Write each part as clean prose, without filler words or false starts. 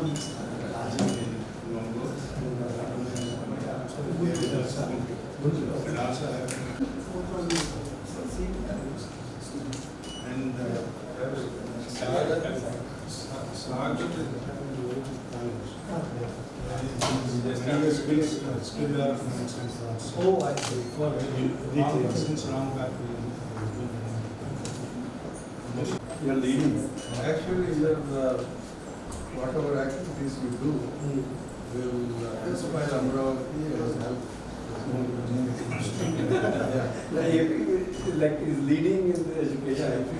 Oh, I see. For you are leading. Actually, whatever activities you do will inspire Amravati and help. like is leading in the education. If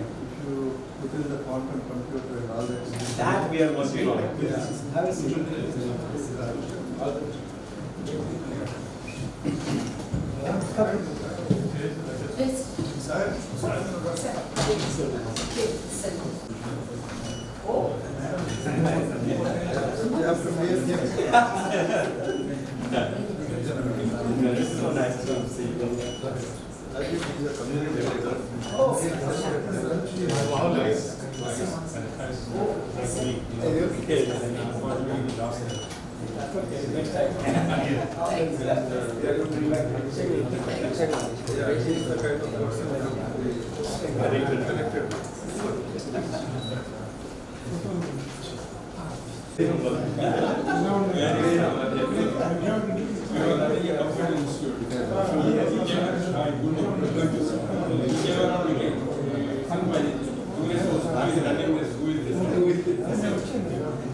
you put in the quantum computer and all that. That we are working on. Have a seat. It's so nice to see you. I think he's a community leader. Wow, nice. Next time. He's the kind of person who is very connected.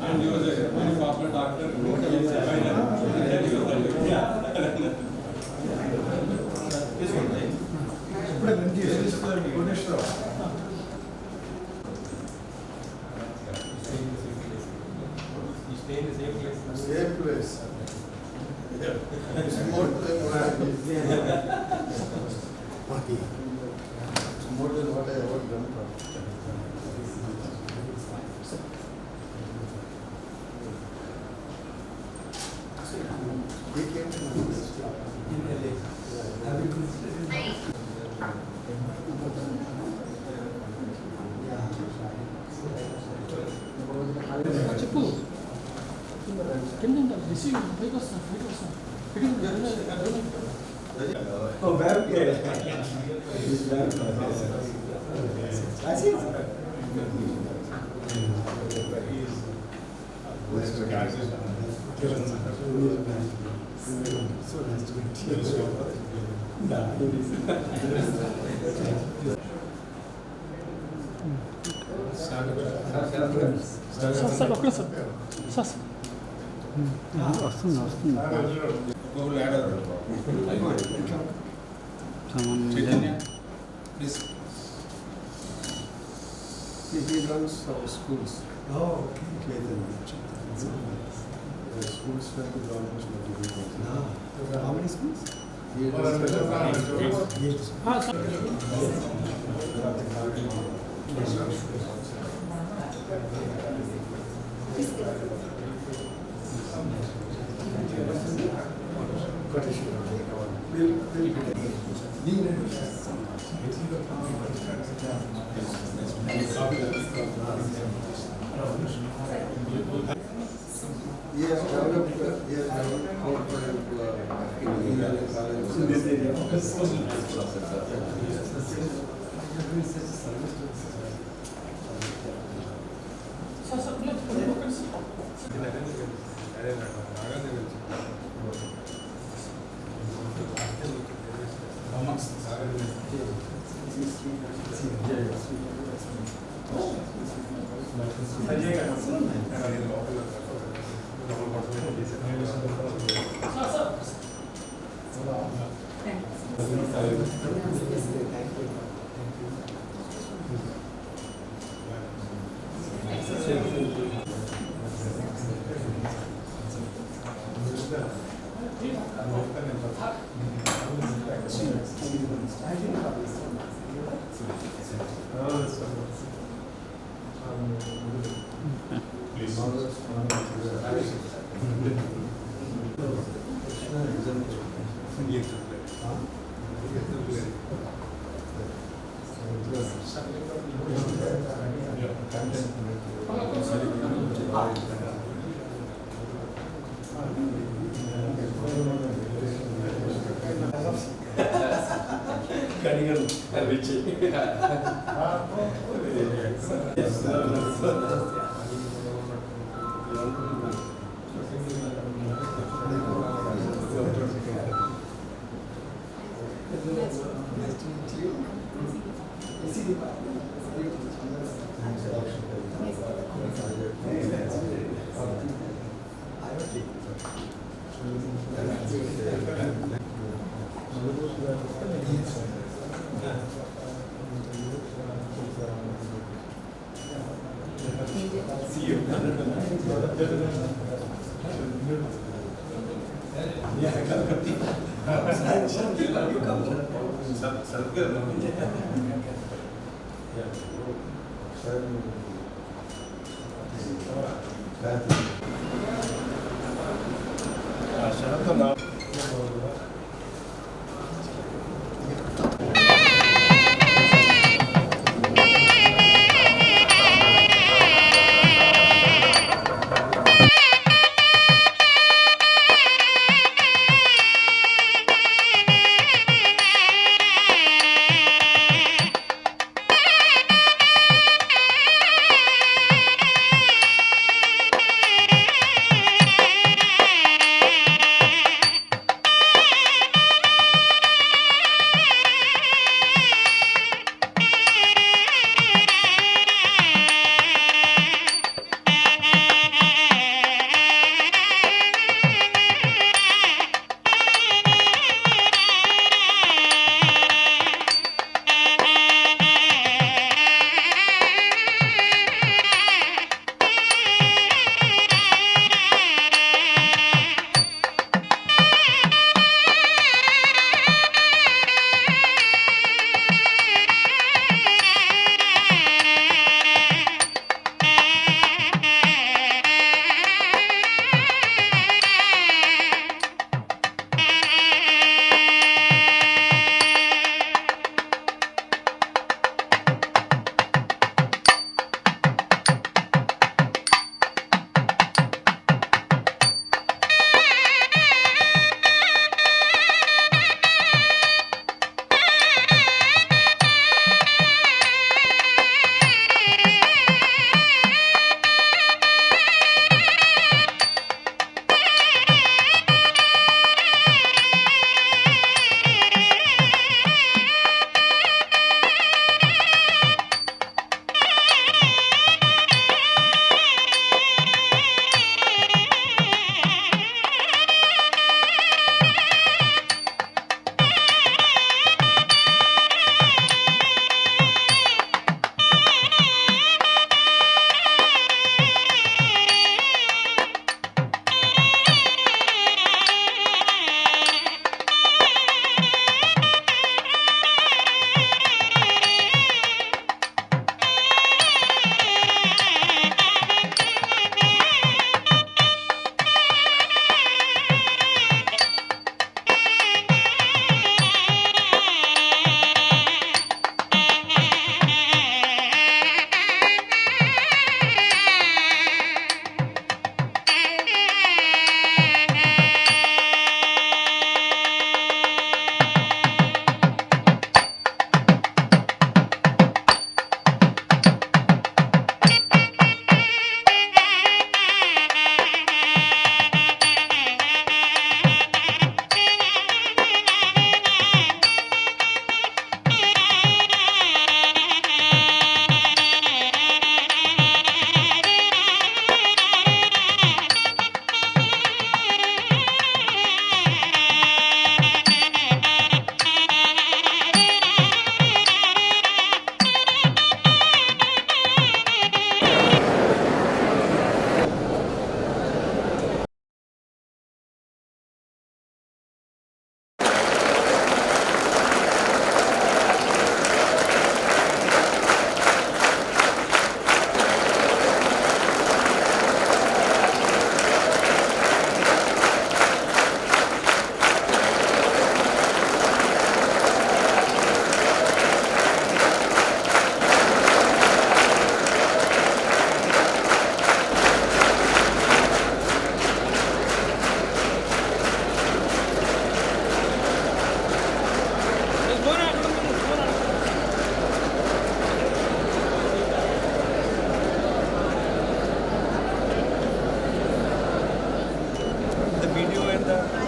And he was a very popular doctor. This one, right? You stay in the same place? Same place. It's more than what I did. It's more than what I ever done. He came to In LA. Have you considered? చెప్పు కింద receive పైకి వస్తాను Oh, Babu. He's Babu. I see. So nice to meet you. Sir ఒక్క sir sir వస్తుంది He runs our schools. Oh, okay. The school strength is almost 90%. How many schools? He runs Nice to meet you. Is he the See you. The video and the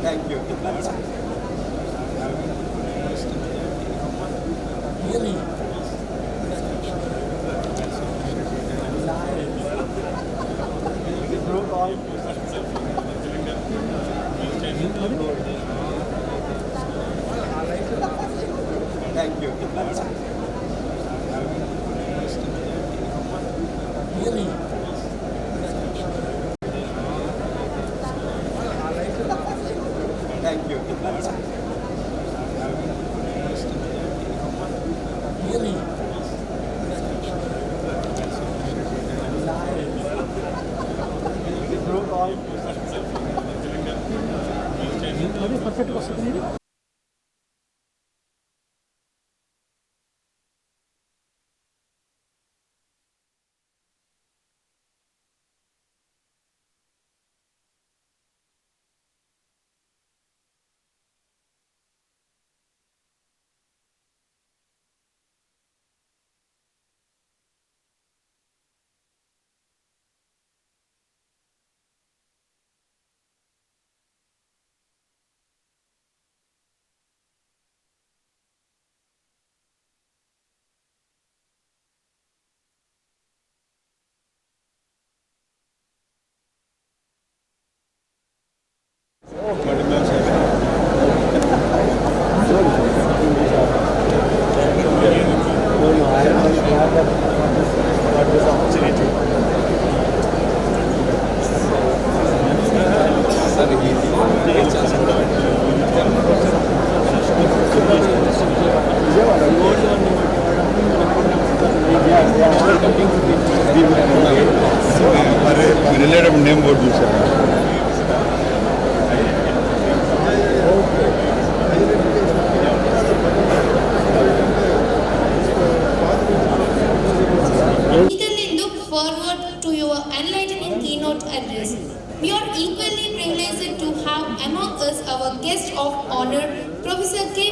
Thank you. Thank you. Thank you. అది పర్ఫెక్ట్గా వస్తుంది ఇది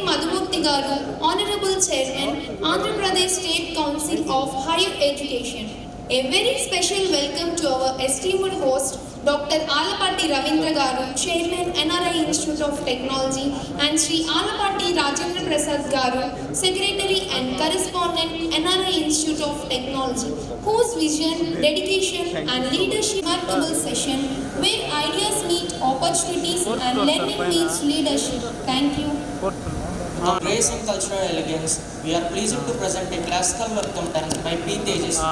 Madhumurthy Garu, Honorable Chairman, Andhra Pradesh State Council of Higher Education. A very special welcome to our esteemed host, Dr. Alapati Ravindra Garu, Chairman, NRI Institute of Technology, and Sri Alapati Rajendra Prasad Garu, Secretary and Correspondent, NRI Institute of Technology, whose vision, dedication, and leadership remarkable session where ideas meet opportunities and learning meets leadership. Thank you. With grace and cultural elegance, we are pleased to present a classical welcome dance by P. Tejas.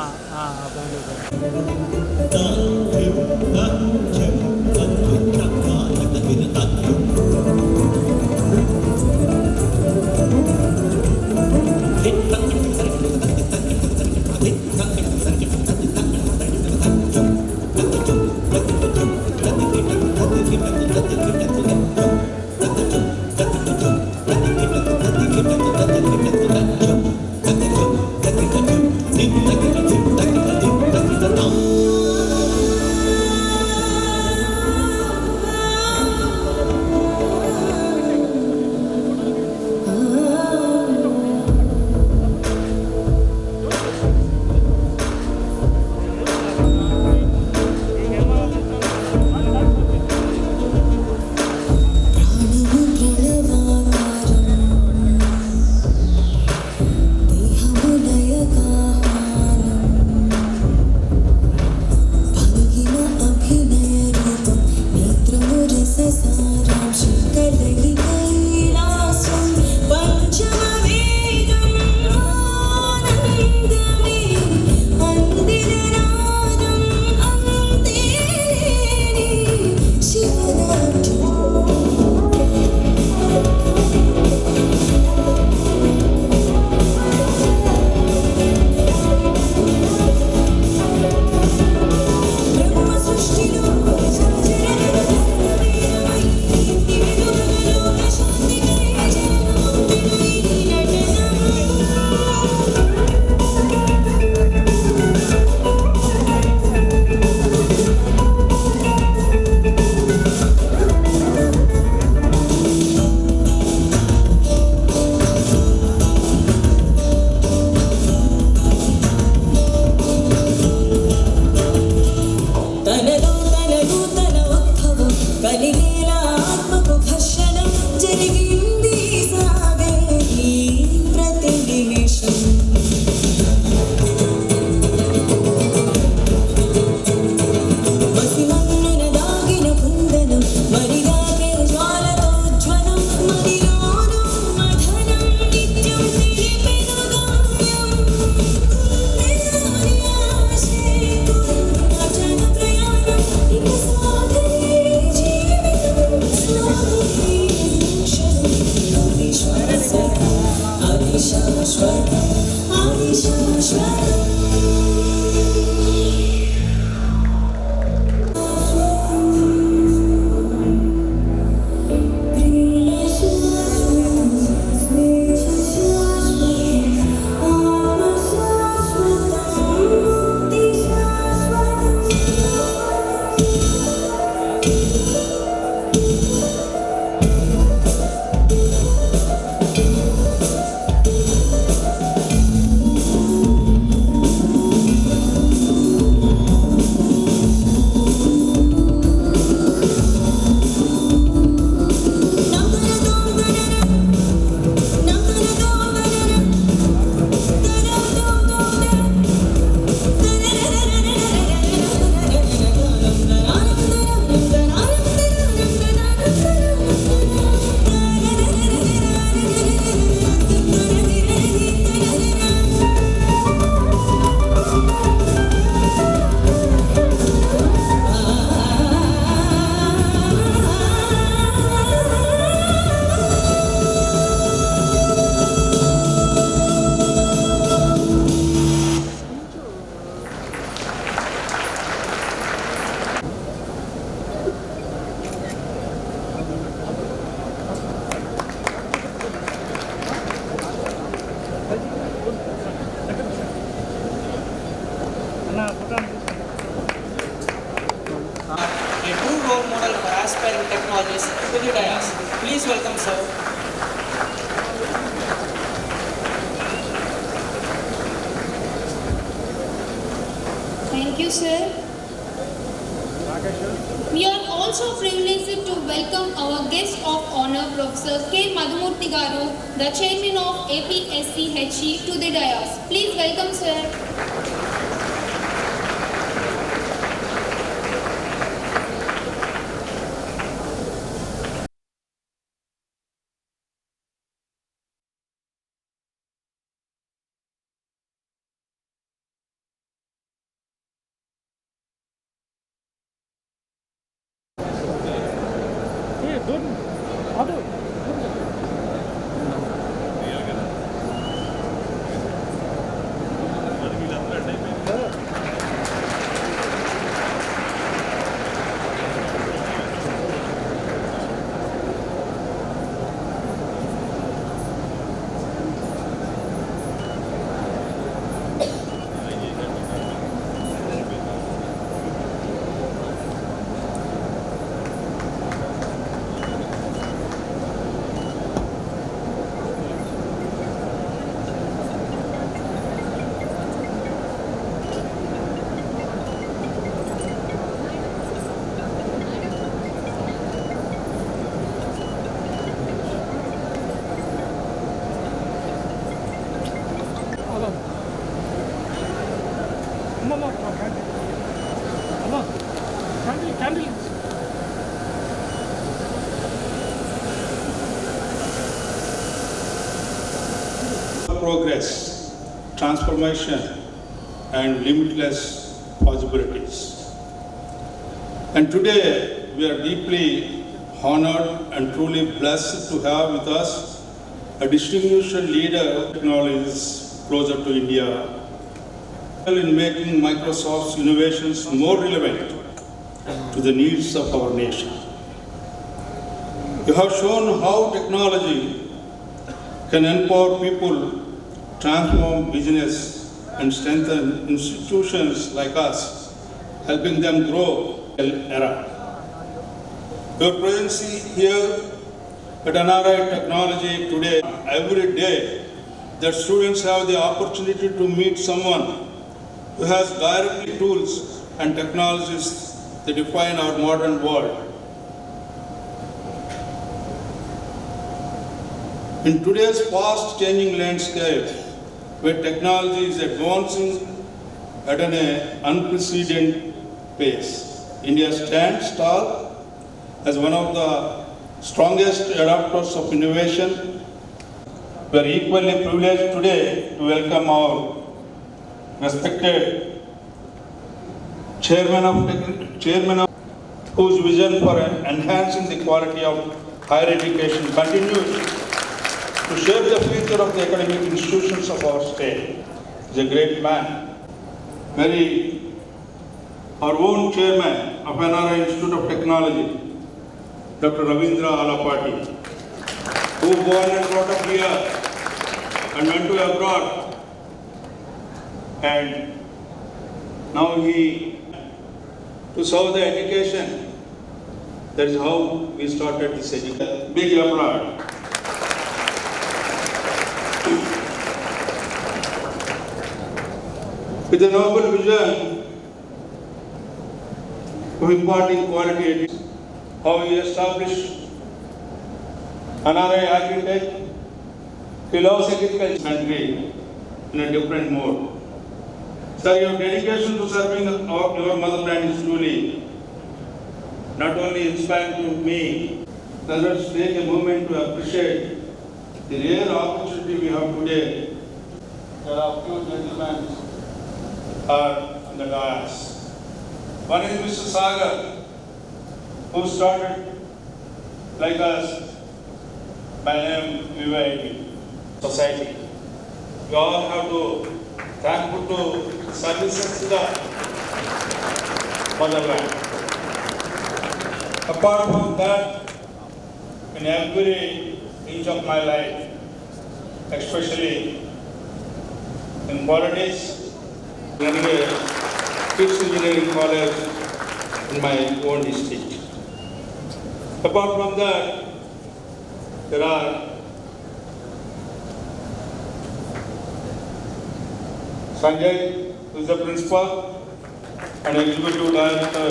Thank you, sir. We are also privileged to welcome our guest of honor, Professor K. Madhumurthy Garu, the chairman of APSCHE, to the dais. Please welcome, sir. Hey, don't. Auto. Candle. Progress, transformation, and limitless possibilities. And today we are deeply honored and truly blessed to have with us a distinguished leader of technologies closer to India in making Microsoft's innovations more relevant to the needs of our nation. You have shown how technology can empower people, transform business, and strengthen institutions like us, helping them grow in the era. Your presence here at NRIIT Technology today, every day, that students have the opportunity to meet someone who has directly tools and technologies that define our modern world. In today's fast-changing landscape, where technology is advancing at an unprecedented pace, India stands tall as one of the strongest adopters of innovation. We are equally privileged today to welcome our respected chairman of whose vision for enhancing the quality of higher education continues to shape the future of the academic institutions of our state. He's a great man. Our own chairman of NRI Institute of Technology, Dr. Ravindra Alapati, who born and brought up here and went to abroad, and now he to serve the education. That is how we started this education. Big abroad. With a noble vision of imparting quality education, how we established NRI architect, philosophical country in a different mode. Sir, your dedication to serving your motherland is truly not only inspiring to me, let us take a moment to appreciate the rare opportunity we have today. There are few gentlemen are on the dais. One is Mr. Sagar, who started like us by name VYD Society. We all have to thankful to services to the motherland. Apart from that, in every inch of my life, especially in politics, anyway, Kids Engineering College in my own district. Apart from that, there are Sanjay, who is the principal, and Executive Director,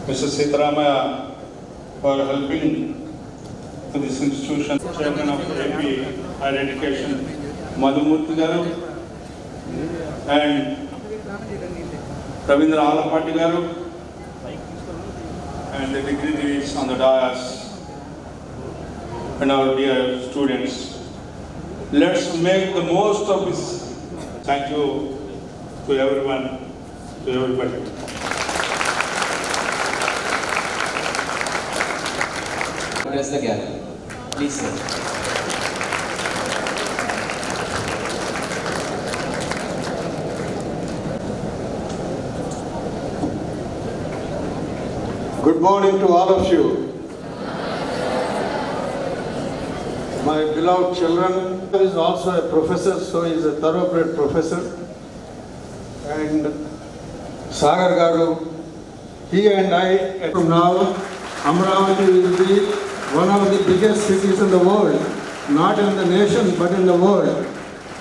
Mr. Sitaramaya, for helping this institution. Chairman of AP Higher Education, Madhumurthy Garu, and Ravindra Alapati Garu, and the dignitaries on the dais, and our dear students. Let's make the most of this. Thank you to everyone, to everybody. Address the gathering. Please, sir. Good morning to all of you. My beloved children, he is also a professor, so he is a thoroughbred professor. And Sagar Garu, he and I, from now, Amravati will be one of the biggest cities in the world, not in the nation, but in the world.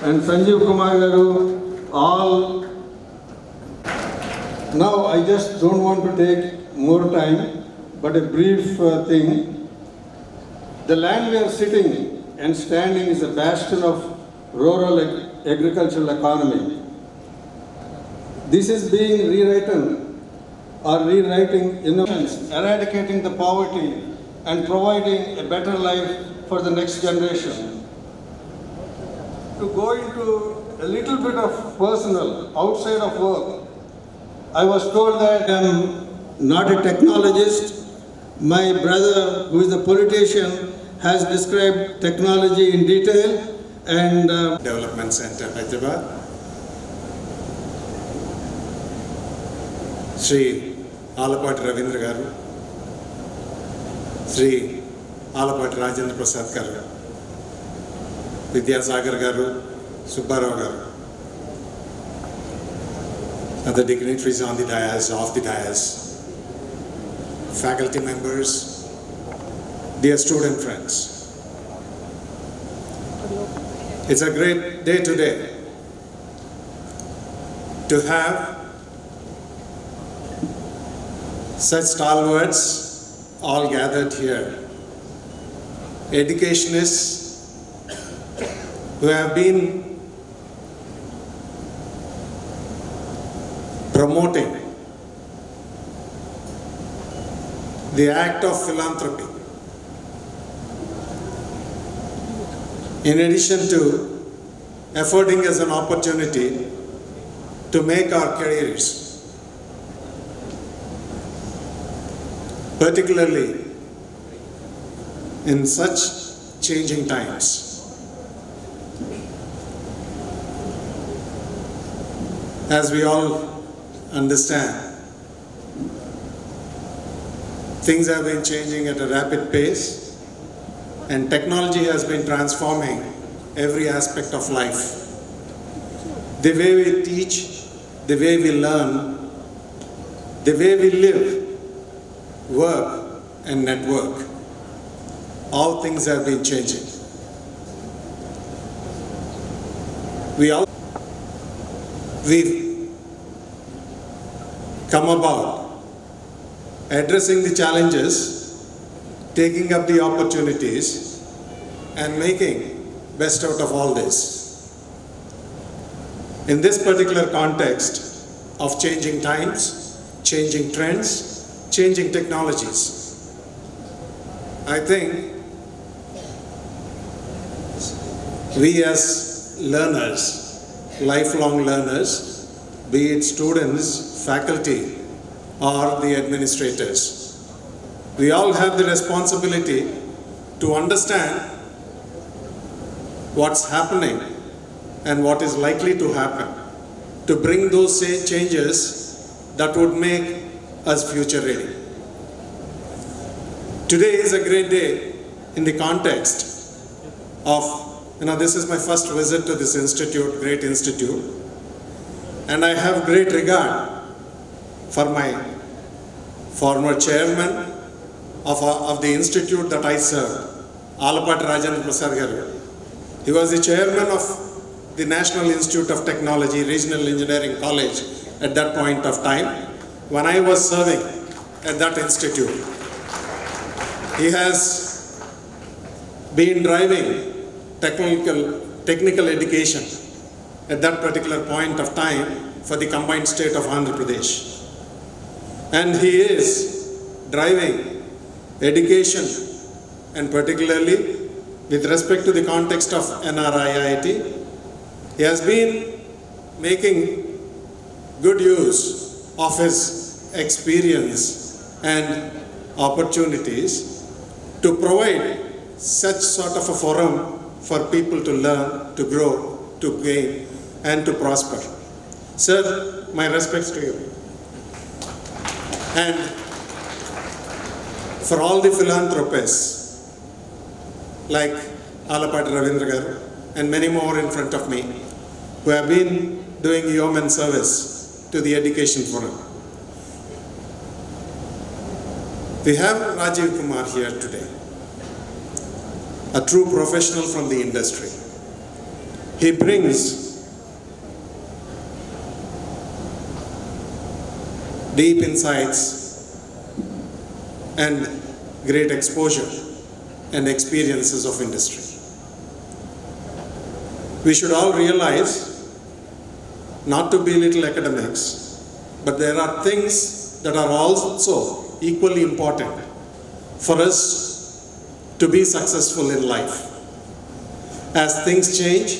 And Rajiv Kumar Garu, all. Now, I just don't want to take more time, but a brief thing. The land we are sitting and standing is a bastion of rural agricultural economy. This is being rewritten or rewriting innovations, eradicating the poverty and providing a better life for the next generation. To go into a little bit of personal, outside of work, I was told that I am not a technologist. My brother, who is a politician, has described technology in detail and Development Center, Hyderabad. Sri Alapati Ravindra Garu, Sri Alapati Rajendra Prasad Garu, Vidyasagar Garu, Subbarao Garu, other dignitaries on the dais, off the dais, faculty members, dear student friends. It's a great day today to have such stalwarts all gathered here. Educationists who have been promoting the act of philanthropy. In addition to affording us an opportunity to make our careers, particularly in such changing times. As we all understand, things have been changing at a rapid pace, and technology has been transforming every aspect of life. The way we teach, the way we learn, the way we live, work and network, all things have been changing. We've come about addressing the challenges, taking up the opportunities, and making best out of all this. In this particular context of changing times, changing trends, changing technologies, I think we as learners, lifelong learners, be it students, faculty, or the administrators, we all have the responsibility to understand what's happening and what is likely to happen, to bring those changes that would make us future ready. Today is a great day in the context of, this is my first visit to this institute, great institute, and I have great regard for my former chairman of the institute that I served, Alapati Rajendra Prasad Garu. He was the chairman of the National Institute of Technology, Regional Engineering College at that point of time when I was serving at that institute. He has been driving technical education at that particular point of time for the combined state of Andhra Pradesh. And he is driving education, and particularly with respect to the context of NRIIT, he has been making good use of his experience and opportunities to provide such sort of a forum for people to learn, to grow, to gain, and to prosper. Sir, my respects to you. And for all the philanthropists like Alapati Ravindra and many more in front of me who have been doing yeoman service to the education forum. We have Rajiv Kumar here today, a true professional from the industry. He brings deep insights and great exposure and experiences of industry. We should all realize, not to belittle academics, but there are things that are also equally important for us to be successful in life. As things change,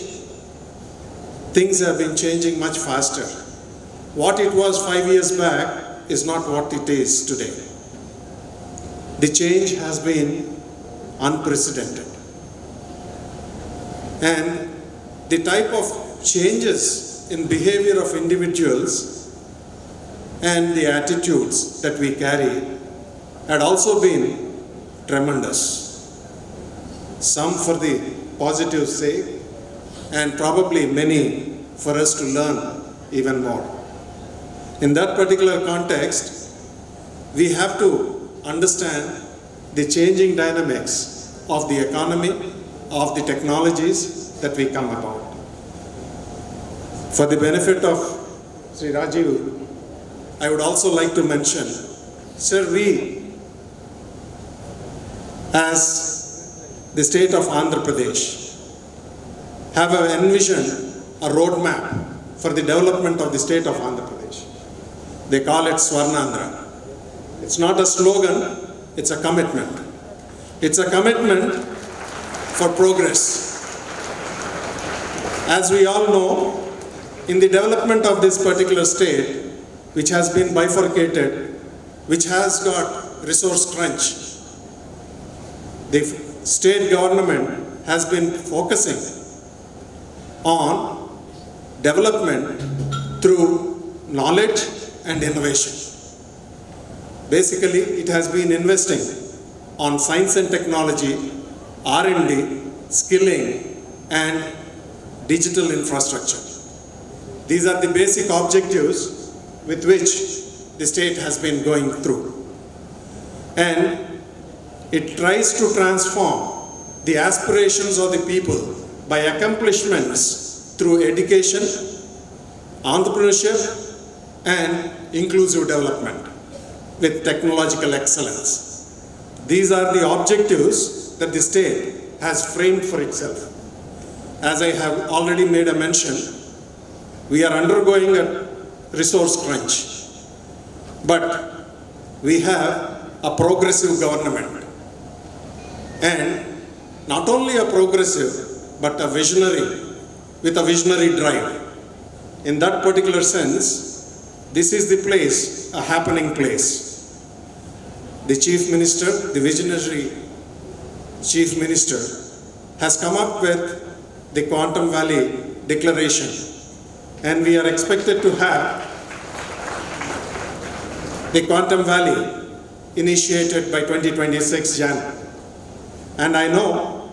things have been changing much faster. What it was 5 years back is not what it is today. The change has been unprecedented. And the type of changes in behavior of individuals and the attitudes that we carry had also been tremendous. Some for the positive sake, and probably many for us to learn even more. In that particular context, we have to understand the changing dynamics of the economy, of the technologies that we come about. For the benefit of Sri Rajiv, I would also like to mention, sir, we as the state of Andhra Pradesh have envisioned a roadmap for the development of the state of Andhra Pradesh. They call it Swarnandhra. It's not a slogan, it's a commitment. It's a commitment for progress. As we all know, in the development of this particular state, which has been bifurcated, which has got resource crunch, the state government has been focusing on development through knowledge and innovation. Basically, it has been investing on science and technology, R&D, skilling, and digital infrastructure. These are the basic objectives with which the state has been going through. And it tries to transform the aspirations of the people by accomplishments through education, entrepreneurship, and inclusive development with technological excellence. These are the objectives that the state has framed for itself. As I have already made a mention, we are undergoing a resource crunch, but we have a progressive government, and not only a progressive, but a visionary, with a visionary drive. In that particular sense, this is the place, a happening place. The Chief Minister, the visionary Chief Minister, has come up with the Quantum Valley Declaration, and we are expected to have the Quantum Valley initiated by 2026 Jan. And I know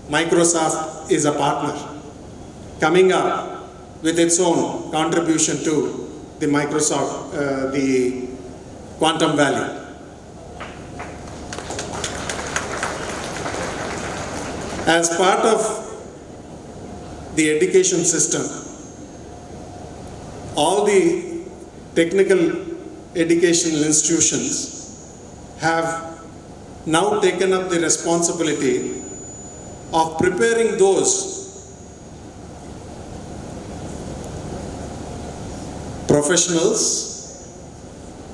Microsoft is a partner coming up with its own contribution to the the Quantum Valley. As part of the education system. All the technical educational institutions have now taken up the responsibility of preparing those professionals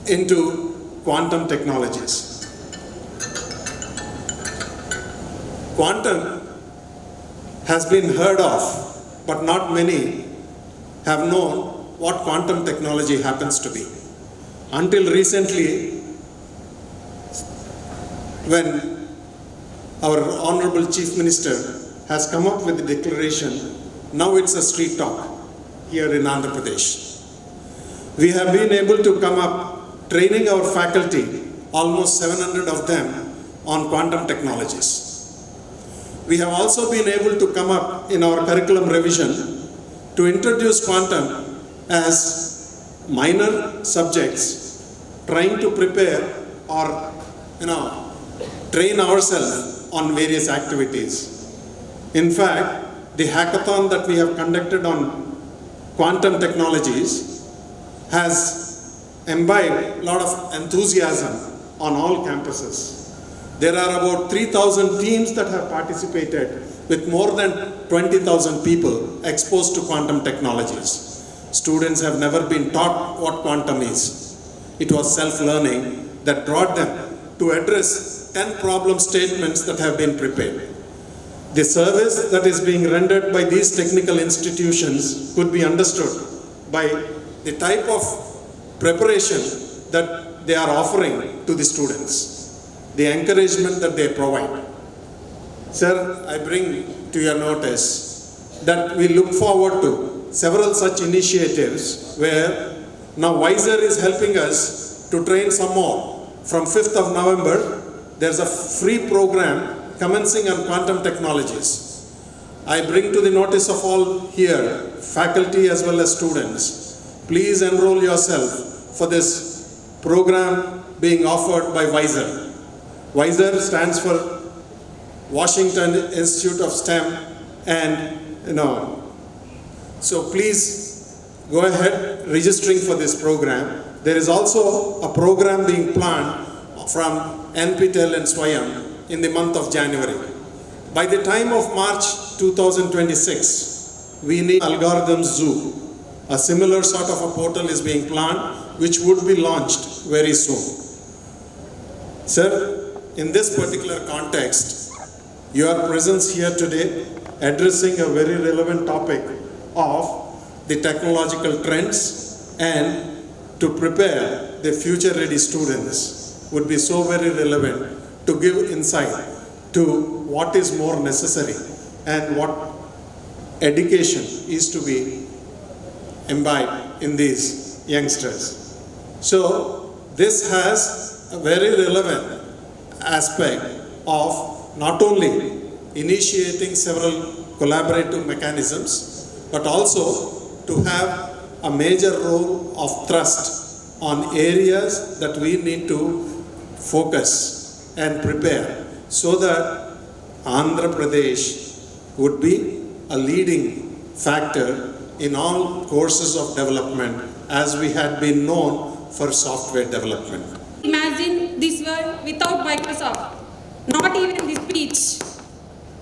into quantum technologies. Quantum has been heard of, but not many have known what quantum technology happens to be. Until recently, when our Honorable Chief Minister has come up with the declaration, now it's a street talk here in Andhra Pradesh. We have been able to come up training our faculty, almost 700 of them, on quantum technologies. We have also been able to come up in our curriculum revision to introduce quantum as minor subjects, trying to prepare or train ourselves on various activities. In fact, the hackathon that we have conducted on quantum technologies has imbibed a lot of enthusiasm on all campuses. There are about 3,000 teams that have participated with more than 20,000 people exposed to quantum technologies. Students have never been taught what quantum is. It was self-learning that brought them to address 10 problem statements that have been prepared. The service that is being rendered by these technical institutions could be understood by the type of preparation that they are offering to the students, the encouragement that they provide. Sir, I bring to your notice that we look forward to several such initiatives where now Wiser is helping us to train some more. From 5th of November, there's a free program commencing on quantum technologies. I bring to the notice of all here, faculty as well as students, please enroll yourself for this program being offered by Wiser. Wiser stands for Washington Institute of STEM, and so please go ahead registering for this program. There is also a program being planned from NPTEL and SWAYAM in the month of January. By the time of March 2026, we need Algorithm Zoo. A similar sort of a portal is being planned, which would be launched very soon. Sir, in this particular context, your presence here today addressing a very relevant topic of the technological trends and to prepare the future-ready students would be so very relevant to give insight to what is more necessary and what education is to be imbibed in these youngsters. So this has a very relevant aspect of not only initiating several collaborative mechanisms, but also to have a major role of thrust on areas that we need to focus and prepare so that Andhra Pradesh would be a leading factor in all courses of development as we had been known for software development. Imagine this world without Microsoft, not even this speech.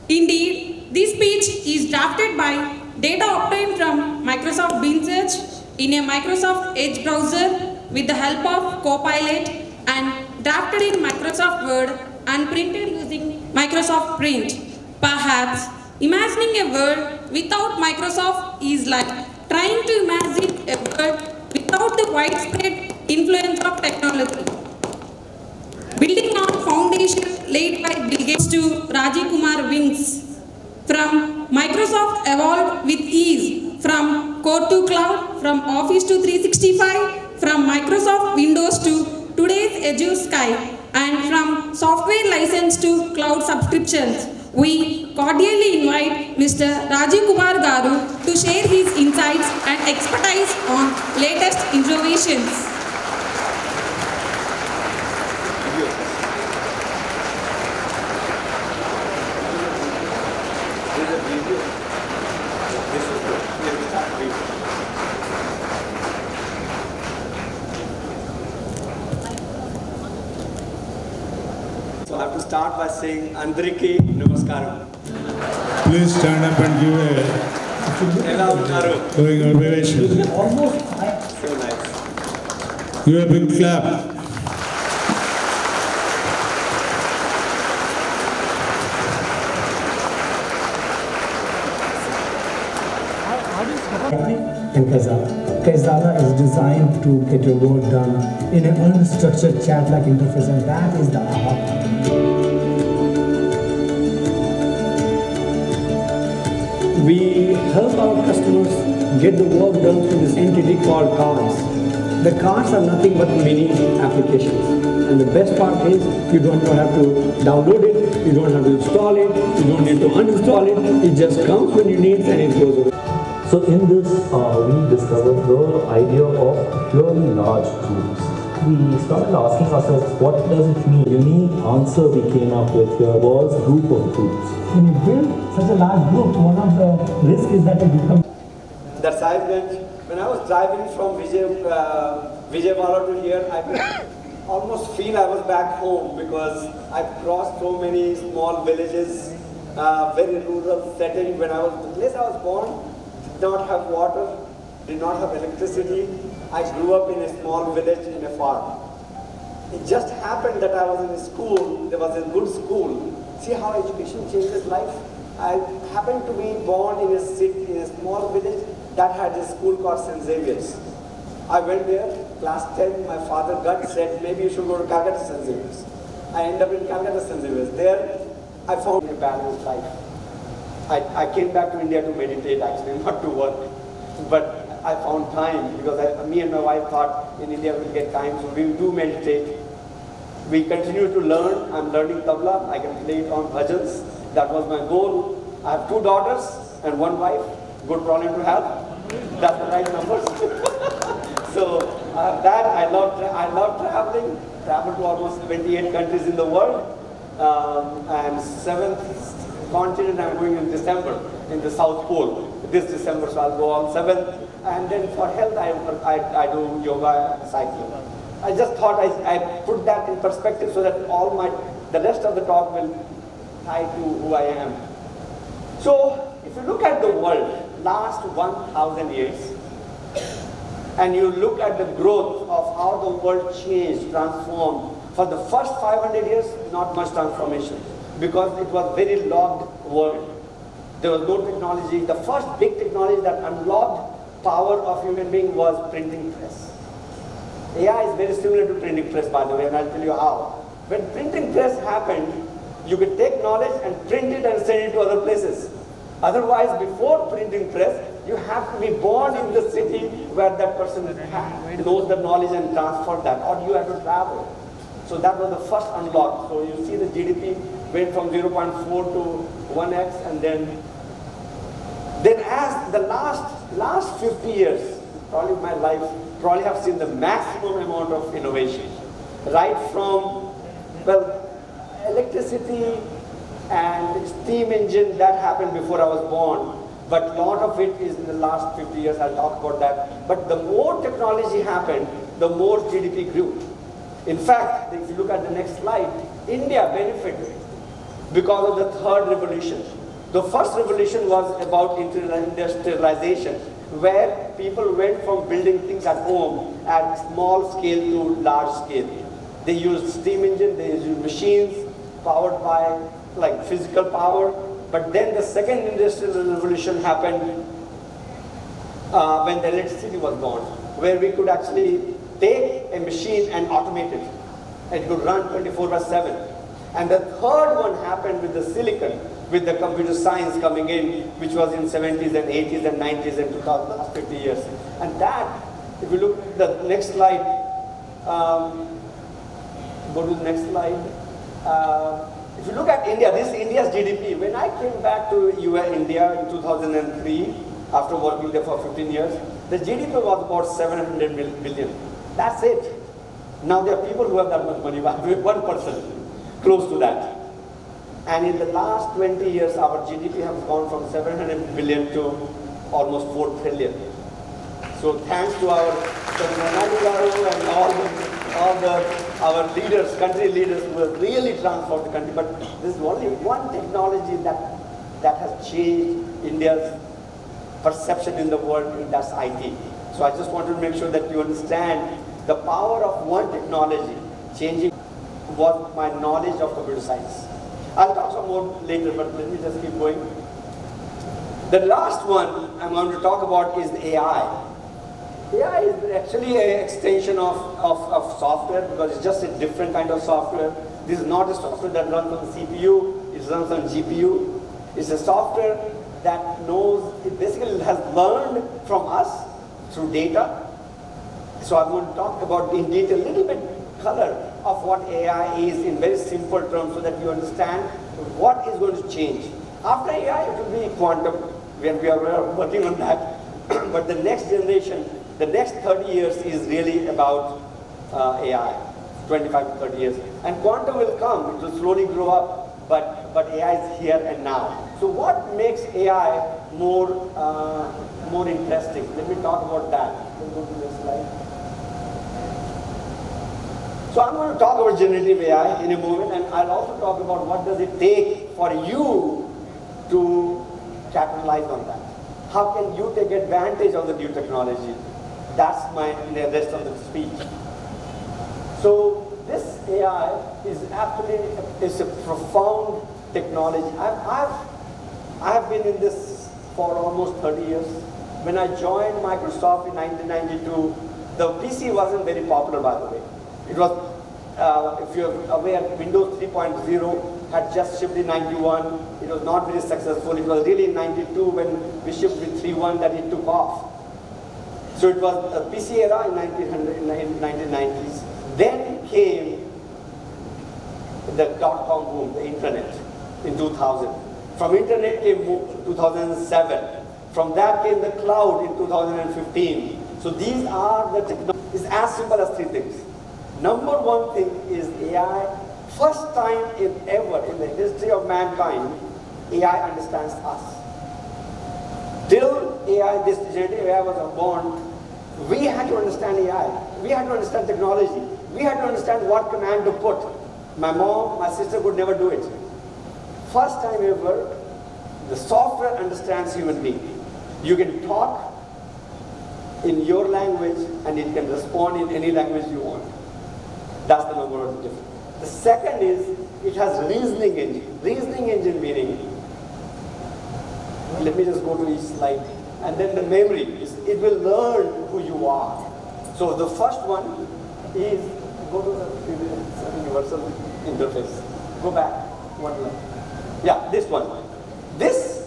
Indeed, this speech is drafted by data obtained from Microsoft Bing Search in a Microsoft Edge browser with the help of Copilot and drafted in Microsoft Word and printed using Microsoft Print. Perhaps imagining a world without Microsoft is like trying to imagine a world without the widespread influence of technology. Building on foundation laid by Bill Gates to Rajiv Kumar wings. From Microsoft evolved with ease, from code to cloud, from Office to 365, from Microsoft Windows to today's Azure Sky, and from software license to cloud subscriptions. We cordially invite Mr. Rajiv Kumar Garu to share his insights and expertise on latest innovations. start by saying Andriki Namaskaram. Please stand up and give a Ela unnaru? going ovation. So nice. Give a big clap. In Kaizala is designed to get your work done in an unstructured chat-like interface, and that is the aha. We help our customers get the work done through this entity called cards. The cards are nothing but mini applications. And the best part is you don't have to download it, you don't have to install it, you don't need to uninstall it. It just comes when you need and it goes away. So in this, we discovered the idea of purely large groups. We started asking ourselves, what does it mean? The unique answer we came up with here was group of groups. When you build such a large group, one of the risks is that it becomes... That's when I was driving from Vijayawada to here, I could almost feel I was back home because I've crossed so many small villages, very rural setting. The place I was born did not have water, did not have electricity. I grew up in a small village in a farm. It just happened that I was in a school, there was a good school. See how education changes life? I happened to be born in a city, in a small village that had a school called St. Xavier's. I went there, class 10, my father gut said, maybe you should go to Calcutta St. Xavier's. I ended up in Calcutta St. Xavier's. There, I found a balanced life. I came back to India to meditate actually, not to work. But I found time because me and my wife thought in India we'll get time, so we do meditate. We continue to learn. I'm learning tabla. I can play it on bhajans. That was my goal. I have 2 daughters and 1 wife. Good problem to have. That's the right numbers. So that I love traveling. Travel to almost 28 countries in the world. And 7th continent I'm going in December in the South Pole. This December, so I'll go on 7th. And then for health, I do yoga and cycling. I just thought I put that in perspective so that the rest of the talk will tie to who I am. So if you look at the world, last 1,000 years, and you look at the growth of how the world changed, transformed, for the first 500 years, not much transformation, because it was very locked world. There was no technology. The first big technology that unlocked power of human being was printing press. AI is very similar to printing press, by the way, and I'll tell you how. When printing press happened, you could take knowledge and print it and send it to other places. Otherwise, before printing press, you have to be born in the city where that person knows the knowledge and transfer that, or you have to travel. So that was the first unlock. So you see the GDP went from 0.4 to 1x, and then as the last 50 years, probably my life, probably have seen the maximum amount of innovation. Right from, electricity and steam engine, that happened before I was born. But a lot of it is in the last 50 years, I'll talk about that. But the more technology happened, the more GDP grew. In fact, if you look at the next slide, India benefited because of the third revolution. The first revolution was about industrialization, where people went from building things at home at small scale to large scale. They used steam engine, they used machines powered by physical power. But then the second industrial revolution happened when the electricity was born, where we could actually take a machine and automate it. It could run 24/7. And the third one happened with the silicon, with the computer science coming in, which was in 70s and 80s and 90s and 2000, last 50 years. And that, if you look at the next slide, go to the next slide. If you look at India, this is India's GDP. When I came back to India in 2003, after working there for 15 years, the GDP was about 700 billion. That's it. Now there are people who have that much money, 1%, close to that. And in the last 20 years, our GDP has gone from 700 billion to almost 4 trillion. So thanks to our and all the our leaders, country leaders who have really transformed the country, but there's only one technology that has changed India's perception in the world, and that's IT. So I just wanted to make sure that you understand the power of one technology changing what my knowledge of computer science. I'll talk some more later, but let me just keep going. The last one I'm going to talk about is AI. AI is actually an extension of software, because it's just a different kind of software. This is not a software that runs on CPU, it runs on GPU. It's a software that knows, it basically has learned from us through data. So I'm going to talk about in detail a little bit color of what AI is in very simple terms, so that you understand what is going to change. After AI, it will be quantum. We are working on that. But the next generation, the next 30 years is really about AI, 25 to 30 years. And quantum will come, it will slowly grow up, but AI is here and now. So what makes AI more interesting? Let me talk about that. Let's go to the next slide. So I'm going to talk about generative AI in a moment, and I'll also talk about what does it take for you to capitalize on that. How can you take advantage of the new technology? That's the rest of the speech. So this AI is actually a profound technology. I have been in this for almost 30 years. When I joined Microsoft in 1992, the PC wasn't very popular, by the way. It was, if you're aware, Windows 3.0 had just shipped in 91. It was not very successful. It was really in 92 when we shipped with 3.1 that it took off. So it was a PC era in 1990s. Then came the dot-com boom, the internet, in 2000. From internet came 2007. From that came the cloud in 2015. So these are the technologies. It's as simple as three things. Number one thing is AI. First time ever in the history of mankind, AI understands us. Till AI, this generative AI was born, we had to understand AI. We had to understand technology. We had to understand what command to put. My mom, my sister could never do it. First time ever, the software understands human being. You can talk in your language and it can respond in any language you want. That's the number one difference. The second is, it has reasoning engine. Reasoning engine meaning, let me just go to each slide. And then the memory, it will learn who you are. So the first one is, go to the universal interface. Go back, one line. Yeah, this one. This,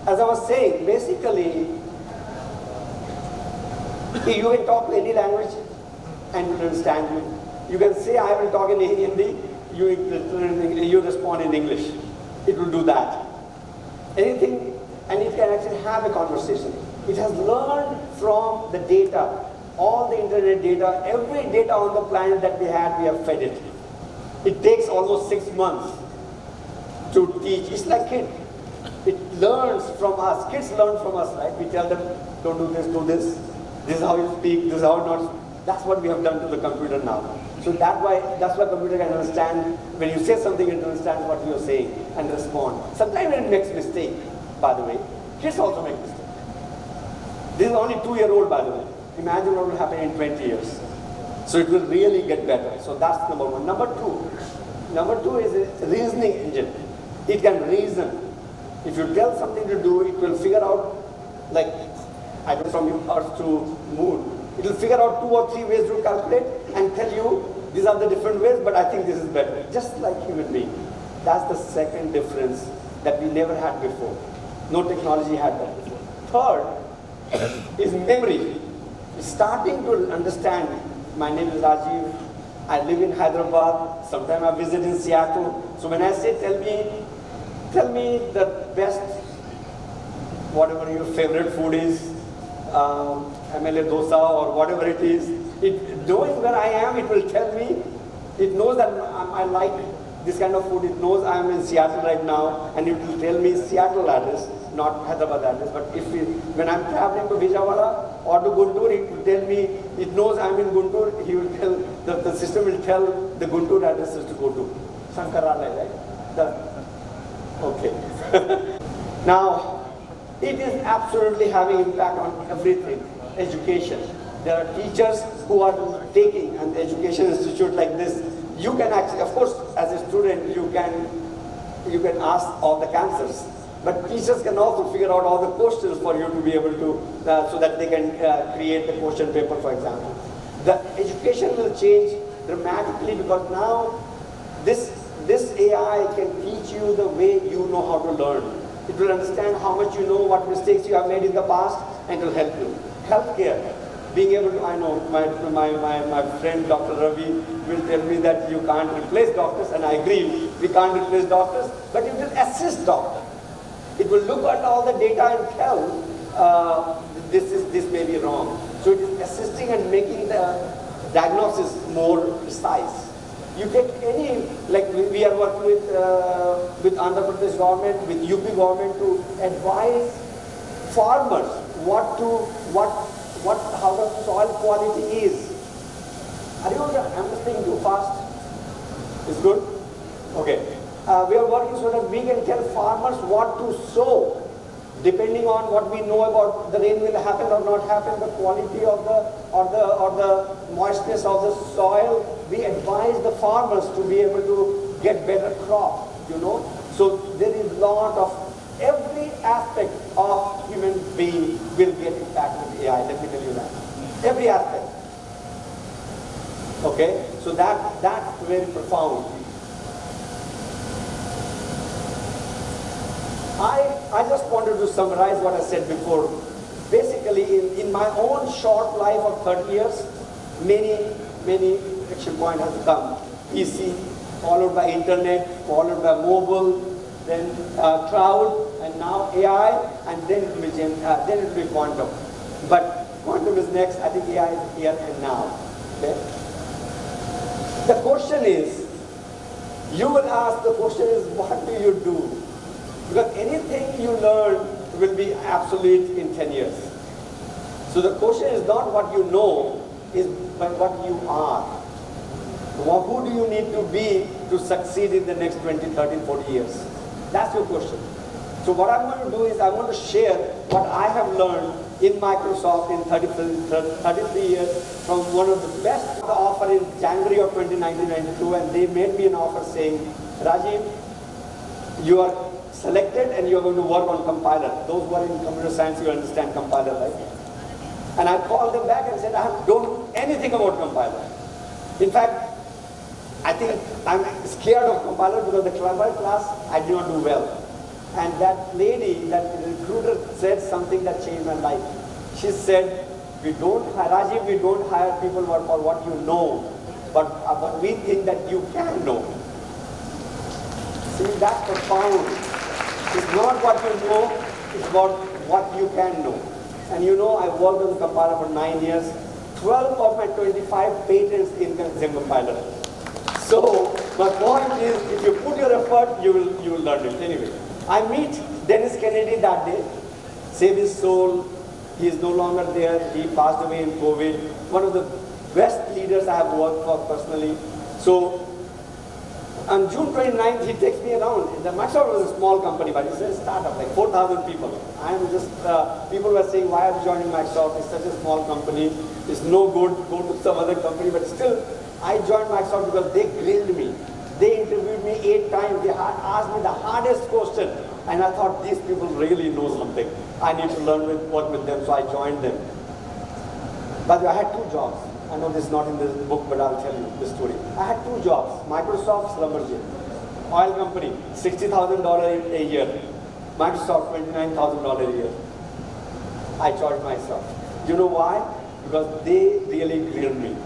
as I was saying, basically, you can talk to any language and it will understand you. You can say, I will talk in Hindi, you respond in English. It will do that. Anything, and it can actually have a conversation. It has learned from the data, all the internet data, every data on the planet that we have fed it. It takes almost 6 months to teach. It's like kids. It learns from us. Kids learn from us, right? We tell them, don't do this, do this. This is how you speak, this is how not. That's what we have done to the computer now. So that's why computer can understand, when you say something, it understands what you're saying and respond. Sometimes it makes mistake, by the way. Kids also make mistakes. This is only 2-year-old, by the way. Imagine what will happen in 20 years. So it will really get better. So that's number one. Number two is a reasoning engine. It can reason. If you tell something to do, it will figure out, like, I go from Earth to Moon. It will figure out 2 or 3 ways to calculate and tell you, these are the different ways, but I think this is better. Just like human being. That's the second difference that we never had before. No technology had that before. Third is memory. Starting to understand. My name is Rajiv. I live in Hyderabad. Sometimes I visit in Seattle. So when I say, tell me the best, whatever your favorite food is, MLA dosa or whatever it is, knowing where I am, it will tell me. It knows that I like this kind of food. It knows I am in Seattle right now, and it will tell me Seattle address, not Hyderabad address. But when I'm traveling to Vijayawada or to Guntur, it will tell me, it knows I'm in Guntur. He will tell, the system will tell the Guntur addresses to go to. Sankaralaya, right? Okay. Now, it is absolutely having impact on everything. Education. There are teachers who are taking an education institute like this. You can actually, of course, as a student, you can ask all the answers. But teachers can also figure out all the questions for you to be able to, so that they can create the question paper, for example. The education will change dramatically because now this AI can teach you the way you know how to learn. It will understand how much you know, what mistakes you have made in the past, and it will help you. Healthcare. Being able to, I know, my friend Dr. Ravi will tell me that you can't replace doctors, and I agree, we can't replace doctors, but it will assist doctors. It will look at all the data and tell, this may be wrong. So it is assisting and making the diagnosis more precise. You take any, like we are working with Andhra Pradesh government, with UP government to advise farmers how the soil quality is. Are you understanding too fast? Is good? Okay. We are working so that we can tell farmers what to sow. Depending on what we know about the rain will happen or not happen, the quality of the moistness of the soil, we advise the farmers to be able to get better crop, you know. So there is lot of, every aspect of human being will get impacted with AI, let me tell you that. Every aspect. Okay, so that's very profound. I just wanted to summarize what I said before. Basically, in my own short life of 30 years, many action points have come. PC, followed by internet, followed by mobile, then cloud, and now AI, and then it will be quantum. But quantum is next. I think AI is here and now. Okay? The question is, you will ask, the question is, what do you do? Because anything you learn will be obsolete in 10 years. So the question is not what you know, but what you are. Who do you need to be to succeed in the next 20, 30, 40 years? That's your question. So what I'm going to do is I'm going to share what I have learned in Microsoft in 33 years from one of the best offer in January of 1992, and they made me an offer saying, Rajiv, you are selected and you are going to work on compiler. Those who are in computer science, you understand compiler, right? And I called them back and said, I don't know anything about compiler. In fact, I think I'm scared of compiler because the compiler class, I did not do well. And that lady, that recruiter said something that changed my life. She said, Rajiv, we don't hire people for what you know, but we think that you can know. See, that's profound. It's not what you know, it's about what you can know. And you know, I worked on the compiler for 9 years. 12 of my 25 patents in compiler. So, my point is, if you put your effort, you will learn it. Anyway, I meet Dennis Kennedy that day, save his soul. He is no longer there. He passed away in COVID. One of the best leaders I have worked for personally. So, on June 29th, he takes me around. The Microsoft was a small company, but it's a startup, like 4,000 people. I am just, people were saying, why are you joining Microsoft? It's such a small company. It's no good, go to some other company. But still, I joined Microsoft because they grilled me. They interviewed me 8 times. They asked me the hardest question. And I thought, these people really know something. I need to work with them, so I joined them. But I had 2 jobs. I know this is not in this book, but I'll tell you the story. I had 2 jobs. Microsoft, Schlumberger. Oil company, $60,000 a year. Microsoft, $29,000 a year. I charged myself. You know why? Because they really grilled me.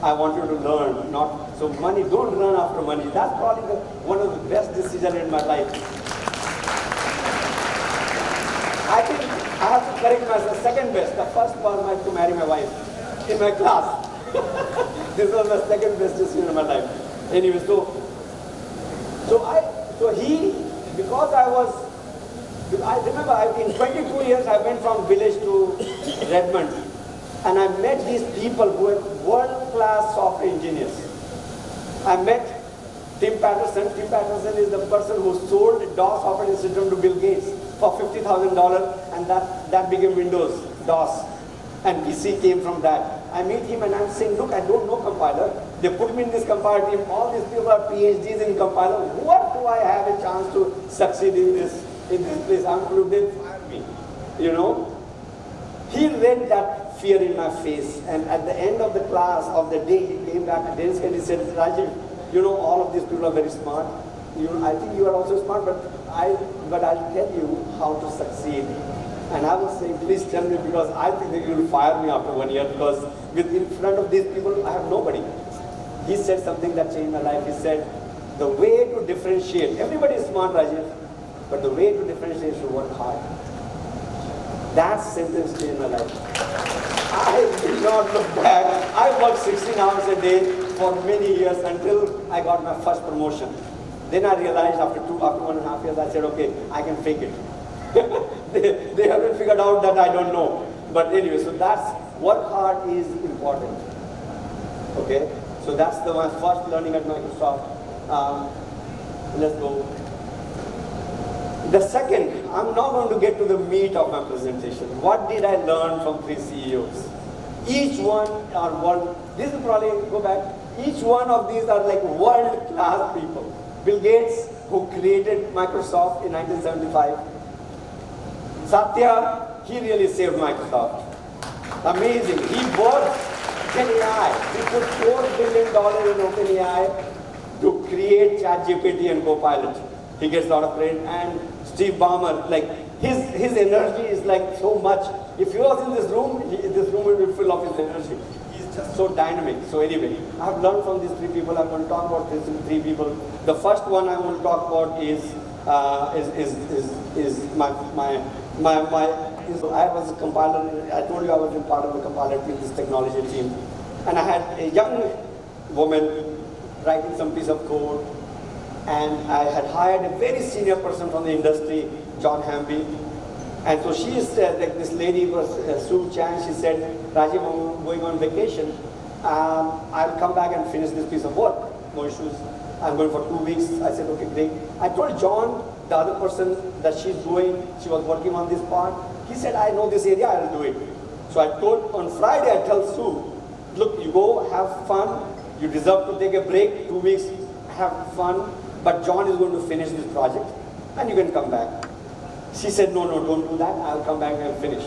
I want you to learn, not so money. Don't run after money. That's probably one of the best decisions in my life. I think I have to correct myself. Second best. The first was to marry my wife in my class. This was the second best decision in my life. Anyway, so So he, because I remember in 22 years I went from village to Redmond, and I met these people who were world-class software engineers. I met Tim Patterson. Tim Patterson is the person who sold DOS operating system to Bill Gates for $50,000, and that became Windows, DOS. And PC came from that. I meet him and I'm saying, look, I don't know compiler. They put me in this compiler team. All these people are PhDs in compiler. What do I have a chance to succeed in this place? I'm going to fire me. You know? He read that fear in my face. And at the end of the class, of the day, he came back to desk and he said, Rajiv, you know, all of these people are very smart. I think you are also smart, but I'll tell you how to succeed. And I was saying, please tell me, because I think that you will fire me after 1 year, because in front of these people, I have nobody. He said something that changed my life. He said, the way to differentiate, everybody is smart, Rajiv, but the way to differentiate is to work hard. That sentence changed my life. I did not look back. I worked 16 hours a day for many years until I got my first promotion. Then I realized after 1.5 years, I said, okay, I can fake it. They haven't figured out that I don't know. But anyway, so that's, work hard is important. Okay? So that's my first learning at Microsoft. Let's go. The second, I'm now going to get to the meat of my presentation. What did I learn from 3 CEOs? Each one are world, this is probably, go back, each one of these are like world-class people. Bill Gates, who created Microsoft in 1975. Satya, he really saved Microsoft. Amazing. He bought OpenAI. He put $4 billion in OpenAI to create ChatGPT and Copilot. He gets a lot of credit. And Steve Ballmer, like his energy is like so much. If he was in this room will be full of his energy. He's just so dynamic. So anyway, I have learned from these 3 people. I'm going to talk about these 3 people. The first one I want to talk about is I was a compiler. I told you I was in part of the compiler team, this technology team, and I had a young woman writing some piece of code, and I had hired a very senior person from the industry, John Hamby, and so she is like this lady was Sue Chan. She said, Rajiv, I'm going on vacation. I'll come back and finish this piece of work. No issues. I'm going for 2 weeks. I said, okay, great. I told John, the other person that she was working on this part, he said, I know this area, I'll do it. So I told, on Friday, I tell Sue, look, you go, have fun, you deserve to take a break, 2 weeks, have fun, but John is going to finish this project, and you can come back. She said, no, don't do that, I'll come back and finish.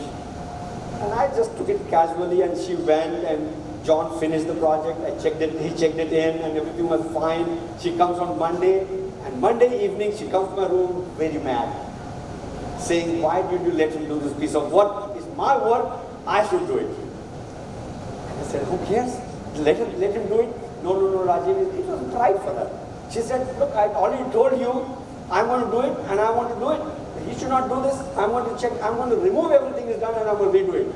And I just took it casually, and she went, and John finished the project, he checked it in, and everything was fine. She comes on Monday, and Monday evening, she comes to my room very mad, saying, why did you let him do this piece of work? It's my work, I should do it. And I said, who cares? Let him do it. No, Rajiv, it was pride for her. She said, look, I already told you, I'm going to do it, and I want to do it. He should not do this. I'm going to check, I'm going to remove everything he's done, and I'm going to redo it.